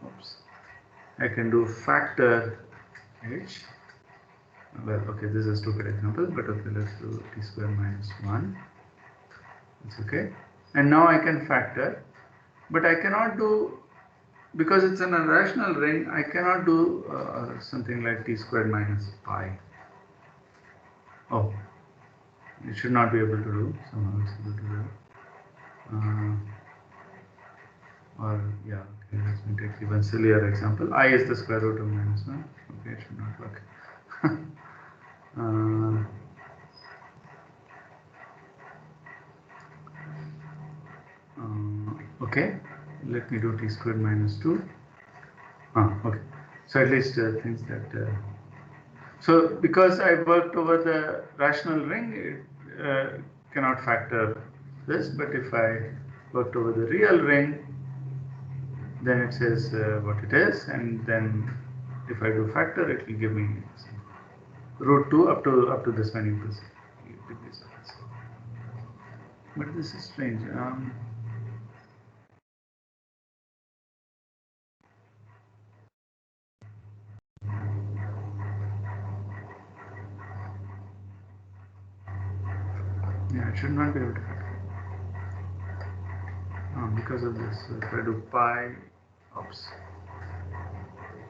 oops, I can do factor h. Well, okay, this is a stupid example, but okay, let's do t squared minus 1. It's okay. And now I can factor, but I cannot do, because it's an irrational ring, I cannot do something like t squared minus pi. Oh, it should not be able to do, someone else able to do. Or yeah, okay, let me take even sillier example. I is the square root of minus 1. Okay, it should not work. Okay, let me do t squared minus 2. Okay, so at least things that. So because I worked over the rational ring, it cannot factor this. But if I worked over the real ring, then it says what it is, and then if I do factor, it will give me root 2 up to this many degrees. But this is strange. Yeah, it should not be able to factor. Because of this, so if I do pi, oops,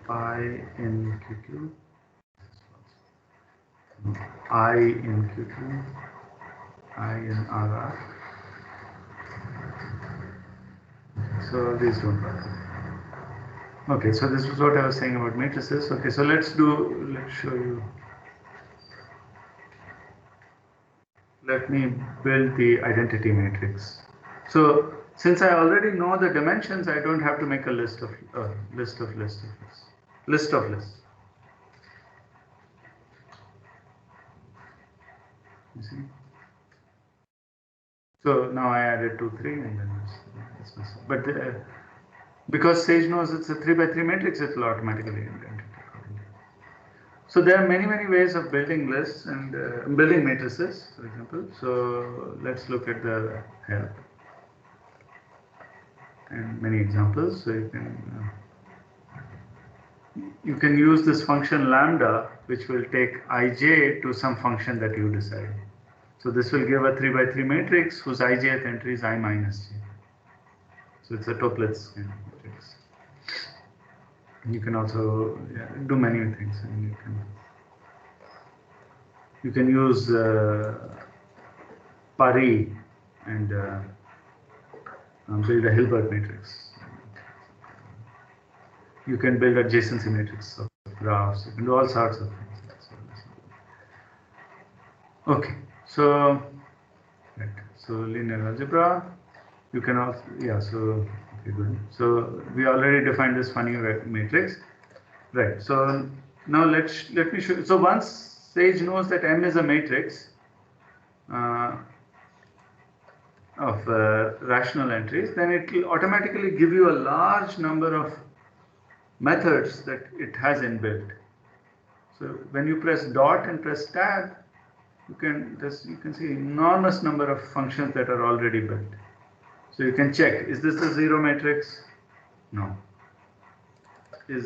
pi in QQ, I in QQ, I in RR. So these don't work. Okay, so this is what I was saying about matrices. Okay, so let's show you. Let me build the identity matrix. So since I already know the dimensions, I don't have to make a list of lists. You see? So now I added 2, 3, and then this. But because Sage knows it's a 3 by 3 matrix, it will automatically indent it accordingly. So there are many ways of building lists and building matrices, for example. So let's look at the help and many examples. So you can use this function lambda, which will take ij to some function that you decide. So this will give a 3 by 3 matrix whose ijth entry is I minus j. So it's a Toeplitz kind of matrix. You can also do many things. I mean, you can use Pari and build a Hilbert matrix. You can build adjacency matrix of graphs. You can do all sorts of things. Okay, so linear algebra. You can also, yeah, so okay, good. So we already defined this funny matrix, right? So now let me show you. So once Sage knows that M is a matrix of rational entries, then it will automatically give you a large number of methods that it has inbuilt. So when you press dot and press tab, you can see enormous number of functions that are already built. So you can check, is this the zero matrix? No. You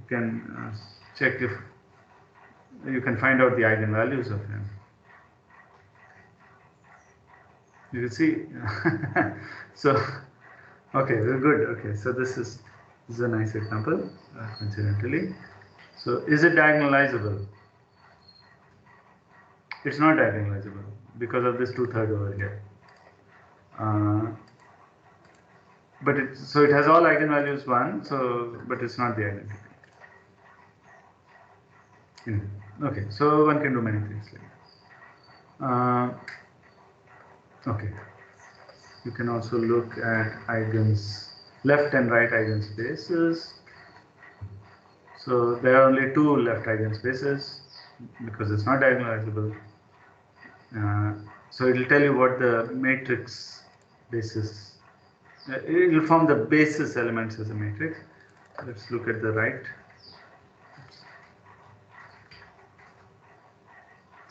can check if you can find out the eigenvalues of them. You can see. So, okay, very good. Okay, so this is a nice example, coincidentally. So, is it diagonalizable? It's not diagonalizable because of this 2/3 over here. But it has all eigenvalues 1. So, but it's not the identity. Okay, so one can do many things like that. Okay, you can also look at eigens, left and right eigenspaces. So there are only 2 left eigenspaces because it's not diagonalizable. So it will tell you what the matrix basis. It will form the basis elements as a matrix. Let's look at the right.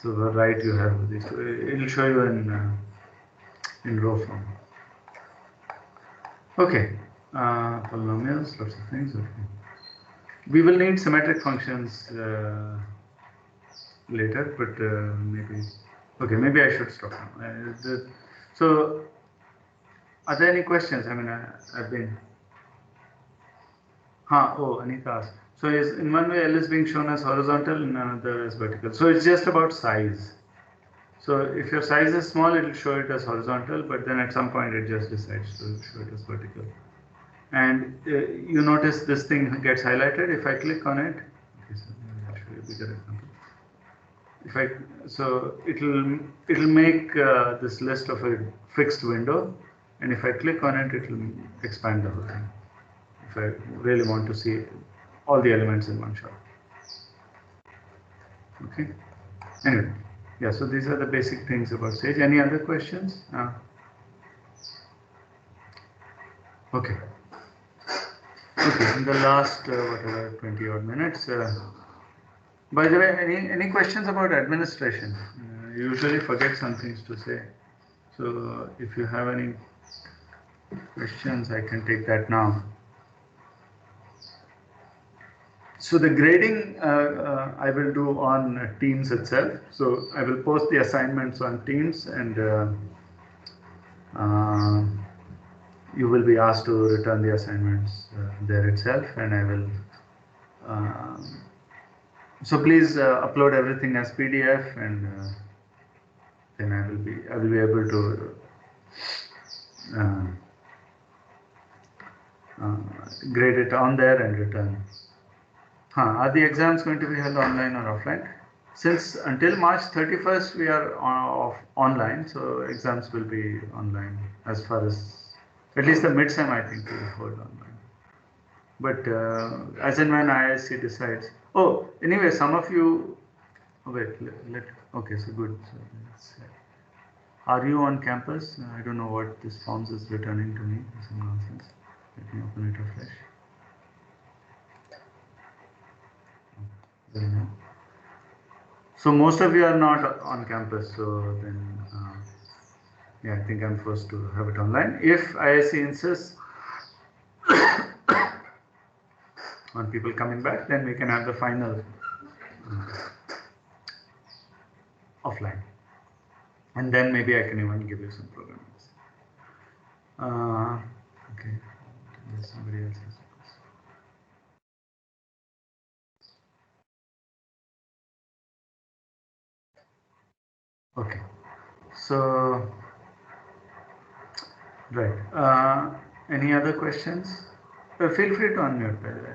So the right you have these 2. It will show you in row form. Okay, polynomials, lots of things. Okay, we will need symmetric functions later, but maybe. Okay, maybe I should stop now. So, are there any questions? I mean, I've been. Anita asked. So, in one way L is being shown as horizontal, in another as vertical. So, it's just about size. So, if your size is small, it will show it as horizontal, but then at some point it just decides to show it as vertical. And you notice this thing gets highlighted. If I click on it, okay, so I'll show you a bigger example. So it'll make this list of a fixed window, and if I click on it, it will expand the whole thing. If I really want to see all the elements in one shot. Okay. Anyway, yeah. So these are the basic things about Sage. Any other questions? Okay. Okay. In the last whatever 20 odd minutes. By the way, any questions about administration? Usually forget some things to say. So if you have any questions, I can take that now. So the grading I will do on Teams itself. So I will post the assignments on Teams, and you will be asked to return the assignments there itself, and I will. So please upload everything as PDF, and then I will be able to grade it on there and return. Are the exams going to be held online or offline? Since until March 31st we are online, so exams will be online as far as at least the midsem I think will hold online. But as and when IISc decides. Oh, anyway, some of you. Oh, wait. Okay, so good. So are you on campus? I don't know what this forms is returning to me. Some nonsense. Let me open it afresh. So most of you are not on campus. So then, yeah, I think I'm forced to have it online. If IISc insists on people coming back, then we can have the final offline, and then maybe I can even give you some programming. Okay, somebody else has a question. Okay, so right. Any other questions? Feel free to unmute, by the way.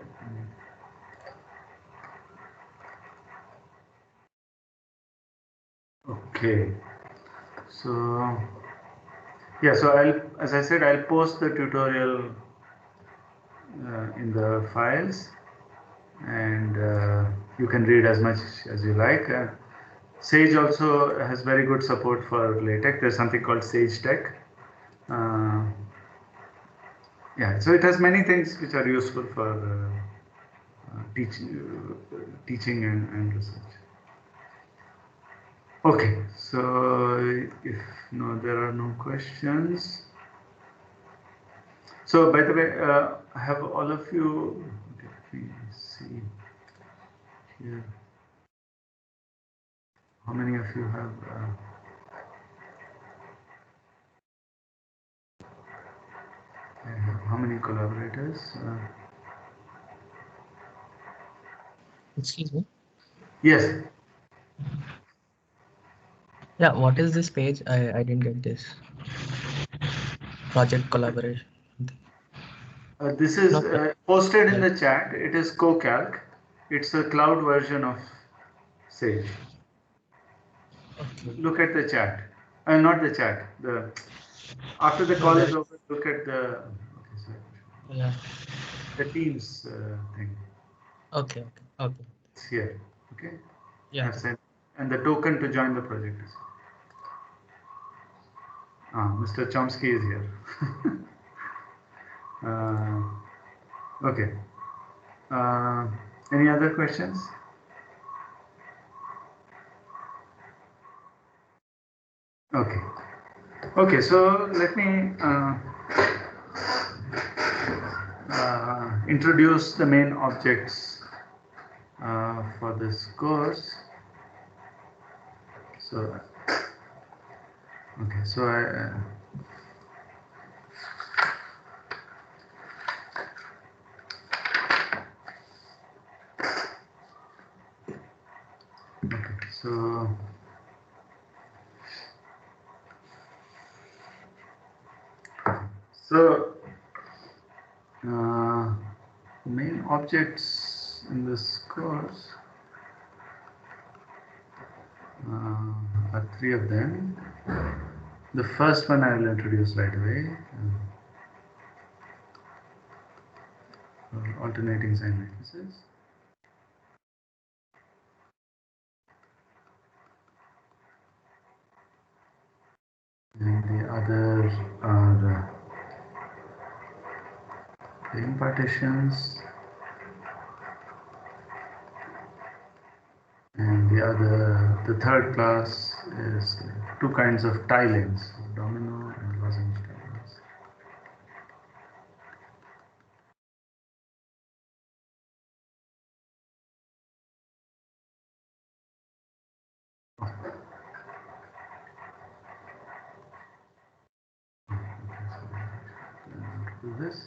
Okay, so yeah, so as I said, I'll post the tutorial in the files, and you can read as much as you like. Sage also has very good support for LaTeX. There's something called Sage Tech. Yeah, so it has many things which are useful for teaching and research. Okay, so if no, there are no questions. So by the way, have all of you? Let me see here. How many of you have? How many collaborators? Excuse me. Yes. Yeah, what is this page? I didn't get this. Project collaboration. This is No, posted in like, the chat. It is CoCalc. It's a cloud version of Sage. okay. Look at the chat. Not the chat. The after the No, call there is is. over, look at the Yeah. the Teams thing. Okay. Okay. Okay. It's here. Okay. Yeah. I've sent and the token to join the project is. Mr. Chomsky is here. Okay. Any other questions? Okay. Okay, so let me introduce the main objects for this course. So, okay, so okay, so main objects in this course are three of them. The first one I will introduce right away. Alternating sign matrices. And the other are plane partitions. And the third class is two kinds of tilings, domino and lozenge tilings. Do this.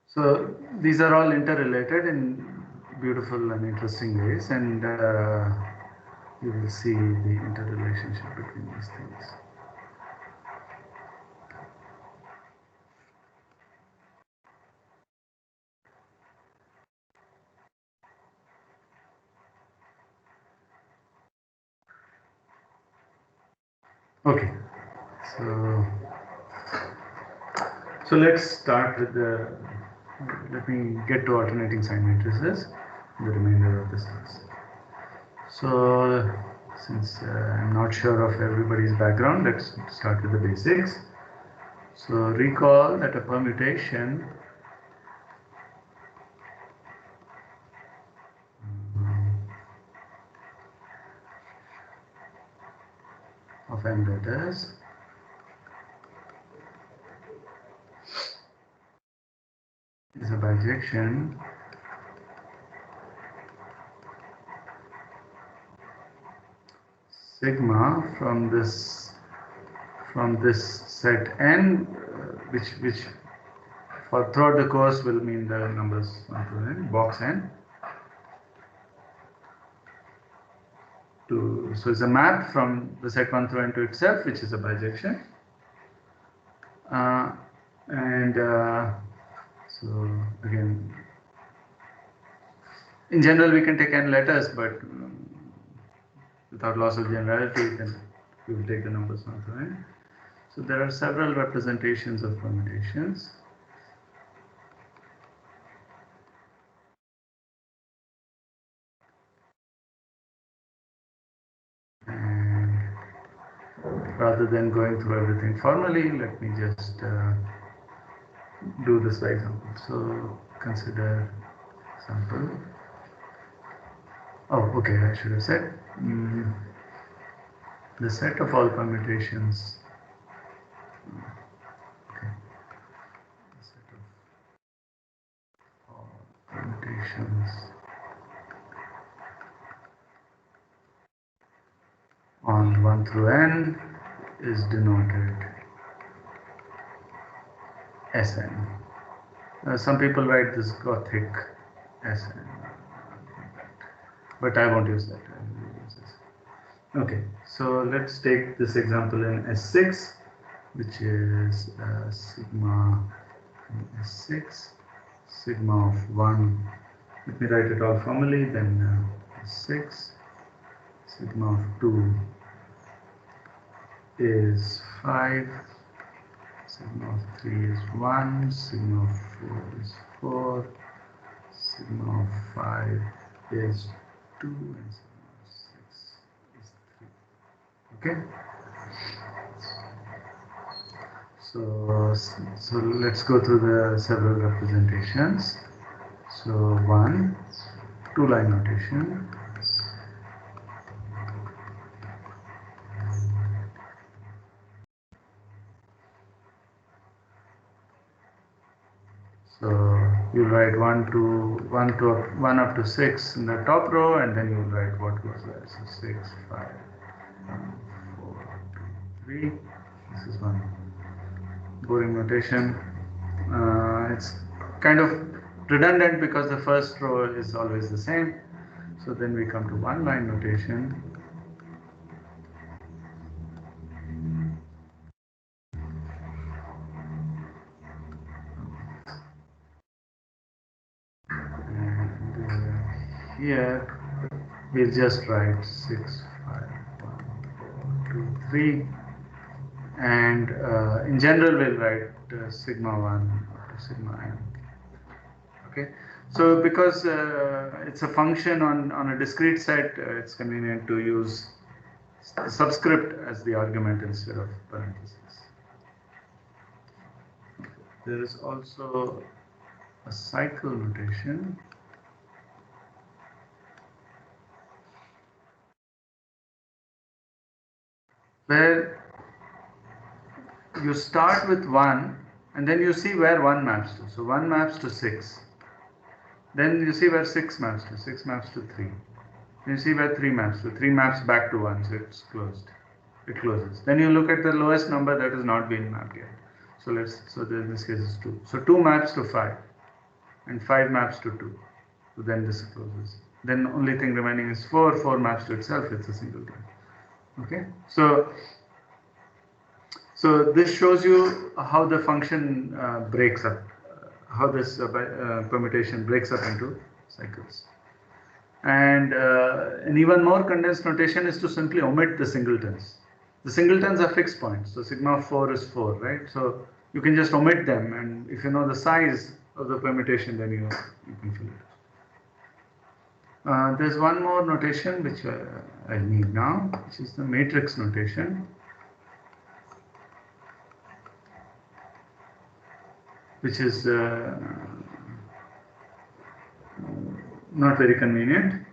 So these are all interrelated in beautiful and interesting ways, and you will see the interrelationship between these things. Okay, so let's start with let me get to alternating sign matrices, the remainder of this class. So since I'm not sure of everybody's background, let's start with the basics. So recall that a permutation of n letters is a bijection sigma from this set n, which for throughout the course will mean the numbers 1 to n, box n. So it's a map from the set 1 through n to itself, which is a bijection. So again, in general, we can take n letters, but without loss of generality, then we will take the numbers 1 to n. So there are several representations of permutations. rather than going through everything formally, let me just do this by example. So consider example. Oh, okay, I should have said the set of all permutations. Okay, the set of all permutations on 1 through n is denoted Sn. Some people write this Gothic Sn, but I won't use that. I will use this. Okay, so let's take this example in S6, which is sigma in S6, sigma of 1. Let me write it all formally, then S6, sigma of 2 is 5, sigma of 3 is 1, sigma of 4 is 4, sigma of 5 is 2, and sigma of 6 is 3. Okay? So let's go through the several representations. So 1, 2-line notation. So you'll write 1 up to 6 in the top row, and then you'll write what goes there. So 6, 5, 4, 2, 3. This is one boring notation. It's kind of redundant because the first row is always the same. So then we come to 1-line notation. Here we'll just write 6, 5, 1, 4, 2, 3, and in general we'll write sigma 1 up to sigma n. Okay, so because it's a function on a discrete set, it's convenient to use subscript as the argument instead of parentheses. There is also a cycle notation. Where you start with 1 and then you see where 1 maps to. So 1 maps to 6. Then you see where 6 maps to. 6 maps to 3. You see where 3 maps to. 3 maps back to 1, so it's closed. It closes. Then you look at the lowest number that has not been mapped yet. So in this case is 2. So 2 maps to 5 and 5 maps to 2. So then this closes. Then the only thing remaining is 4. 4 maps to itself. It's a singleton. Okay. So this shows you how the function breaks up, how this permutation breaks up into cycles. And an even more condensed notation is to simply omit the singletons. The singletons are fixed points, so sigma of 4 is 4, right? So you can just omit them, and if you know the size of the permutation, then you can fill it. There's one more notation which I need now, which is the matrix notation, which is not very convenient,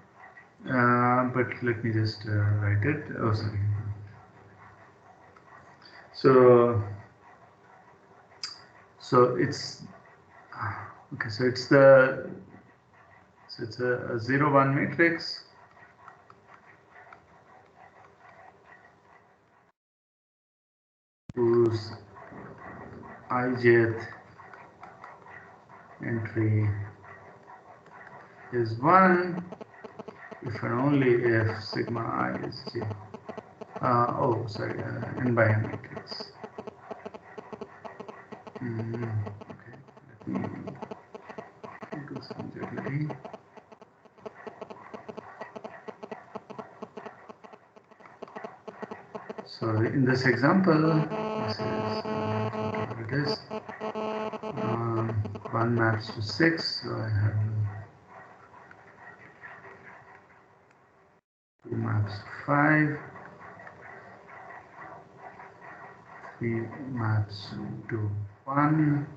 but let me just write it. Oh, sorry. So it's okay. So it's a 0-1 matrix. Whose ijth entry is 1 if and only if sigma I is j. N by n matrix. Okay, let me do some jugglery. So in this example, this is whatever it is. 1 maps to 6, so I have 2 maps to 5, P maps to 1,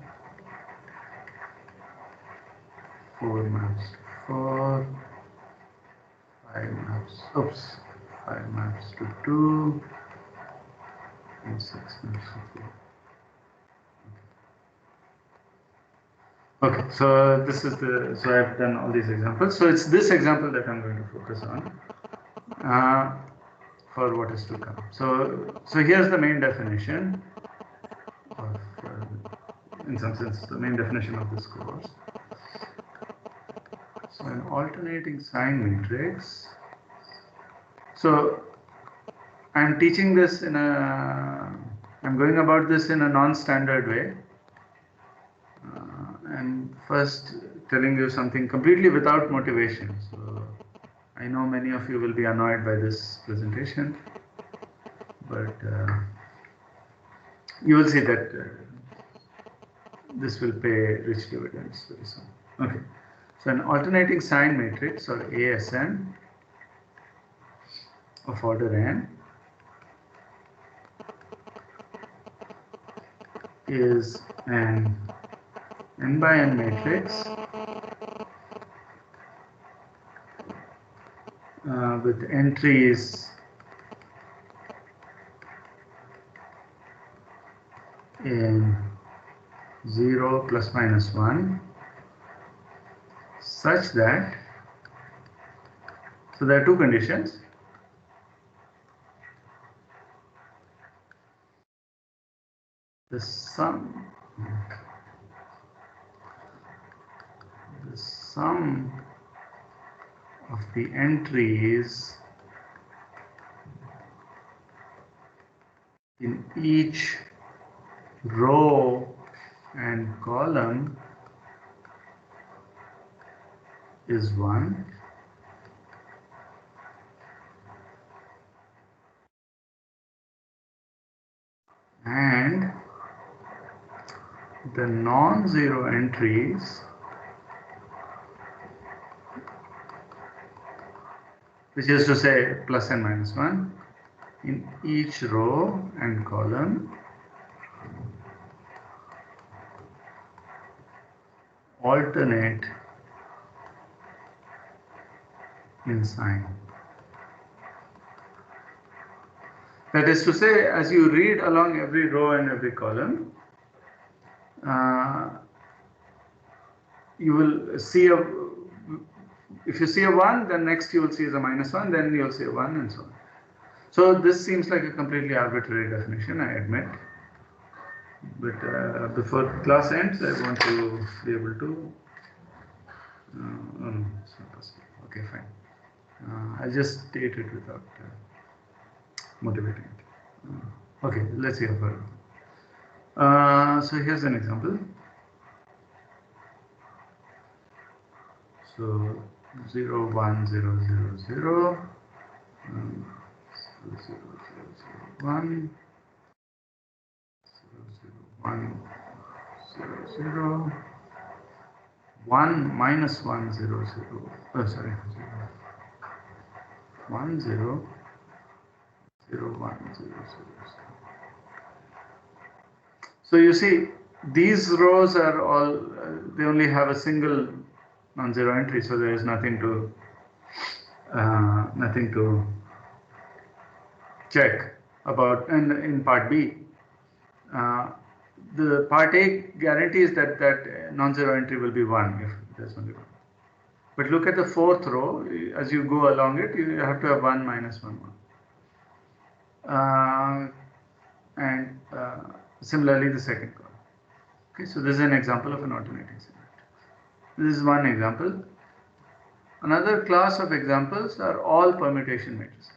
4 maps to 4, 5 maps, 5 maps to 2, and 6 maps to 4. Okay, so this is so I've done all these examples. So it's this example that I'm going to focus on for what is to come. So here's the main definition of, in some sense, the main definition of this course. So an alternating sign matrix. So I'm teaching this I'm going about this in a non-standard way. And first telling you something completely without motivation. So I know many of you will be annoyed by this presentation, but you will see that this will pay rich dividends very soon. Okay, so an alternating sign matrix, or ASM, of order n is an n by n matrix with entries in 0 plus minus 1 such that, so there are two conditions. The sum of the entries in each row and column is 1, and the non-zero entries, which is to say plus and minus 1, in each row and column alternate in sign. That is to say, as you read along every row and every column, you will see if you see a 1, then next you will see is a minus 1, then you will see a 1, and so on. So this seems like a completely arbitrary definition, I admit. But before class ends, I want to be able to. Oh no, it's not possible. Okay, fine. I'll just state it without motivating it. Okay, let's see how far. So here's an example. So 0, 1, 0, 0, 0, 0, 0, 0, 1, 0, 0, 0, 1, minus 1, 0, 0, oh sorry, 0, 1, 0, 0, 1, 0, 0, 0. So you see, these rows are all, they only have a single non-zero entry, so there is nothing to check about. And in part B, the part A guarantees that non-zero entry will be 1 if there's only 1. But look at the fourth row. As you go along it, you have to have 1, minus 1, 1. And similarly the second column. Okay, so this is an example of an alternating sign. This is one example. Another class of examples are all permutation matrices.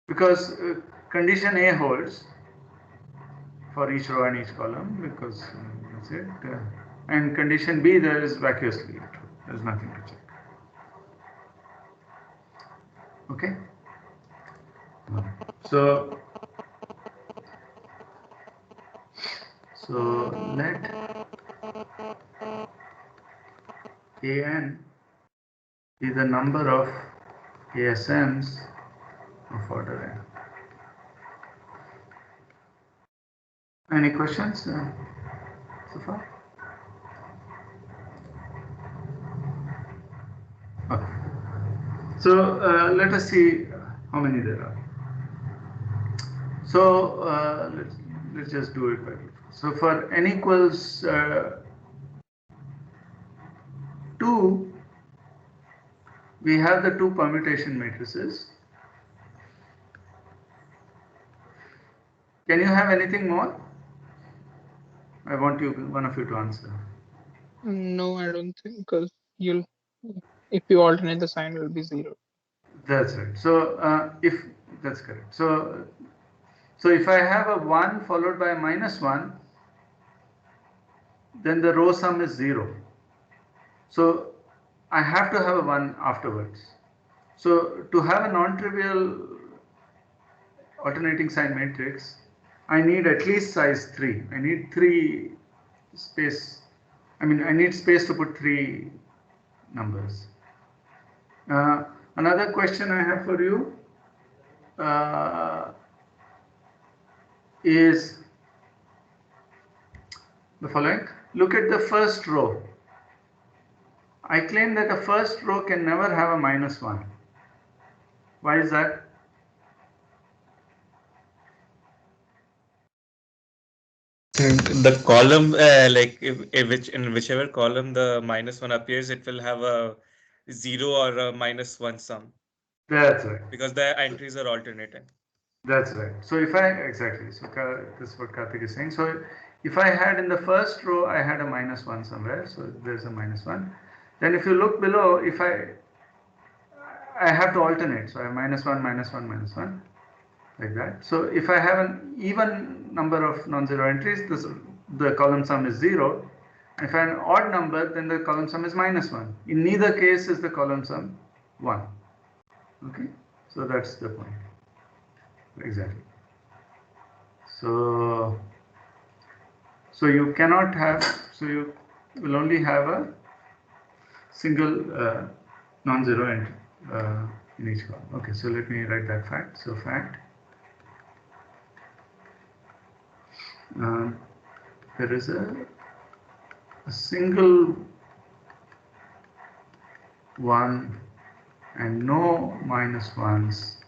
Because condition A holds for each row and each column, because that's it. And condition B, there is vacuously true. There is nothing to check. Okay. So let AN is the number of ASMs of order n. Any questions so far? Okay. So let us see how many there are. So let's just do it by default. So for n equals 2, we have the two permutation matrices. Can you have anything more? I want one of you to answer. No, I don't think, because if you alternate the sign, it will be 0. That's right. So if that's correct. So if I have a 1 followed by a -1, then the row sum is 0. So I have to have a 1 afterwards. So to have a non-trivial alternating sign matrix, I need at least size 3. I need 3 space. I need space to put 3 numbers. Another question I have for you is the following. Look at the first row. I claim that the first row can never have a -1. Why is that? The column, like in whichever column the -1 appears, it will have a 0 or a -1 sum. That's right. Because the entries are alternating. That's right. So if exactly, so this is what Karthik is saying. So if I had in the first row, I had a -1 somewhere. So there's a -1. Then if you look below, if I have to alternate. So I have -1, -1, -1, like that. So if I have an even number of non-zero entries, the column sum is 0. If I have an odd number, then the column sum is -1. In neither case is the column sum 1. Okay, so that's the point. Exactly. So you cannot have, so you will only have a single non-zero entry in each column. Okay, so let me write that fact. So fact, there is a single one and no -1s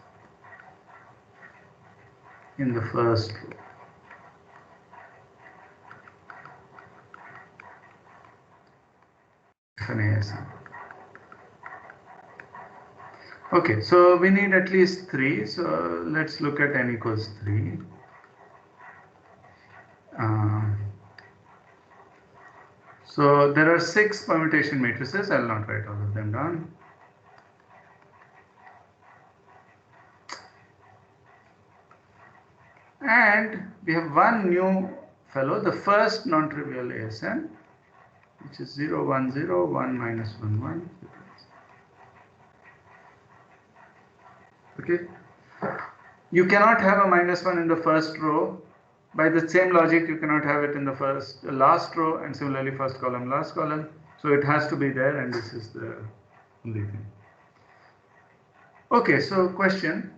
in the first row. An ASM. Okay, so we need at least 3. So let's look at n equals 3. So there are 6 permutation matrices. I'll not write all of them down. And we have one new fellow, the first non-trivial ASM, which is 0, 1, 0, 1, -1, 1. Okay. You cannot have a -1 in the first row. By the same logic, you cannot have it in the last row, and similarly first column, last column. So it has to be there, and this is the only thing. Okay, so question.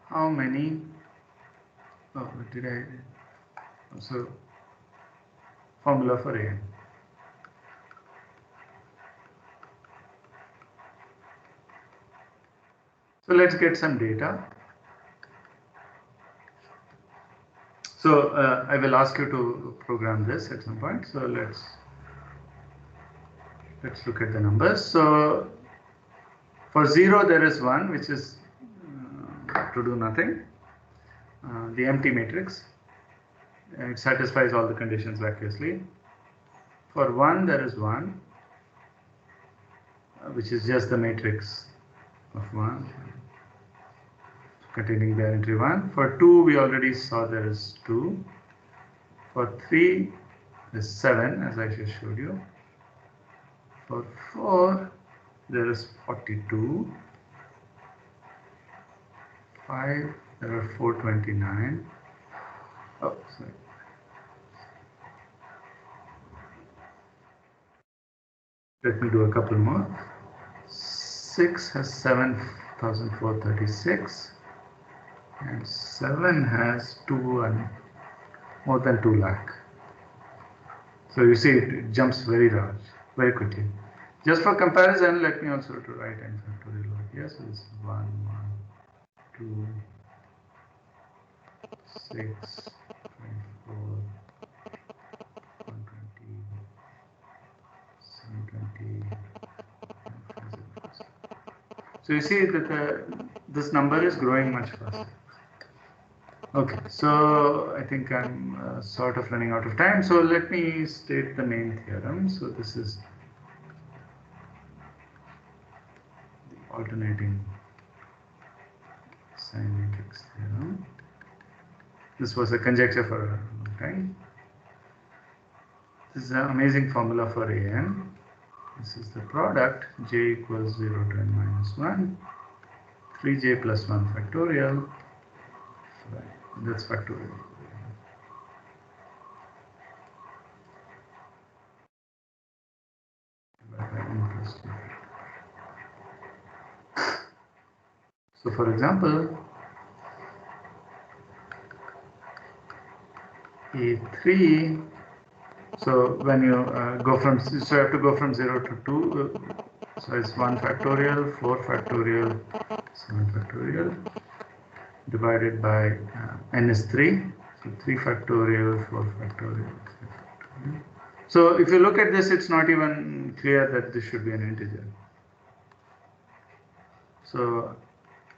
How many? Oh, did I? So formula for AN. So let's get some data. So I will ask you to program this at some point. So let's look at the numbers. So for 0 there is 1, which is to do nothing. The empty matrix. It satisfies all the conditions vacuously. For 1 there is 1, which is just the matrix of 1 containing the entry 1. For 2 we already saw there is 2. For 3 is 7, as I just showed you. For 4 there is 42. 5 there are 429. Oh, sorry. Let me do a couple more. 6 has 7,436 and 7 has 2 and more than 2 lakh. So you see it jumps very large, very quickly. Just for comparison, let me also to write n factorial over here. So this is 1, 1, 2, 6, 24, 120, 720. So you see that this number is growing much faster. Okay, so I think I'm sort of running out of time. So let me state the main theorem. So this is the alternating sign matrix theorem. This was a conjecture for a long time. This is an amazing formula for an. This is the product j equals 0 to n minus 1, 3j plus 1 factorial. That's factorial. So for example, A3, so when you go from, so you have to go from 0 to 2, so it's 1 factorial, 4 factorial, 7 factorial, divided by n is 3, so 3 factorial, 4 factorial, 5 factorial. So if you look at this, it's not even clear that this should be an integer. So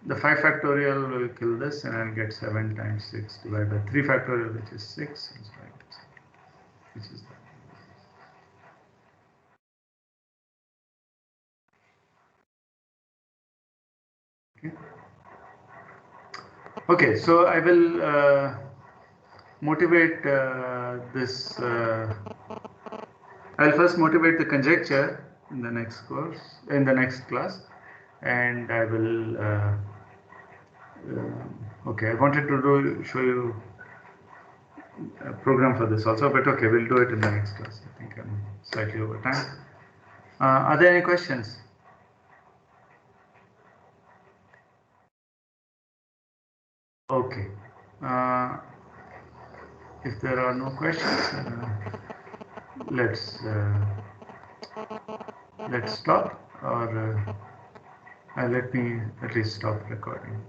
the 5 factorial will kill this, and I'll get 7 times 6 divided by 3 factorial, which is 6, and so which is that. Okay. Okay, so I will motivate this. I'll first motivate the conjecture in the next course, in the next class, and I will. Okay, I wanted to show you a program for this also, but okay, we'll do it in the next class. I think I'm slightly over time. Are there any questions? Okay. If there are no questions, let's stop, or let me at least stop recording.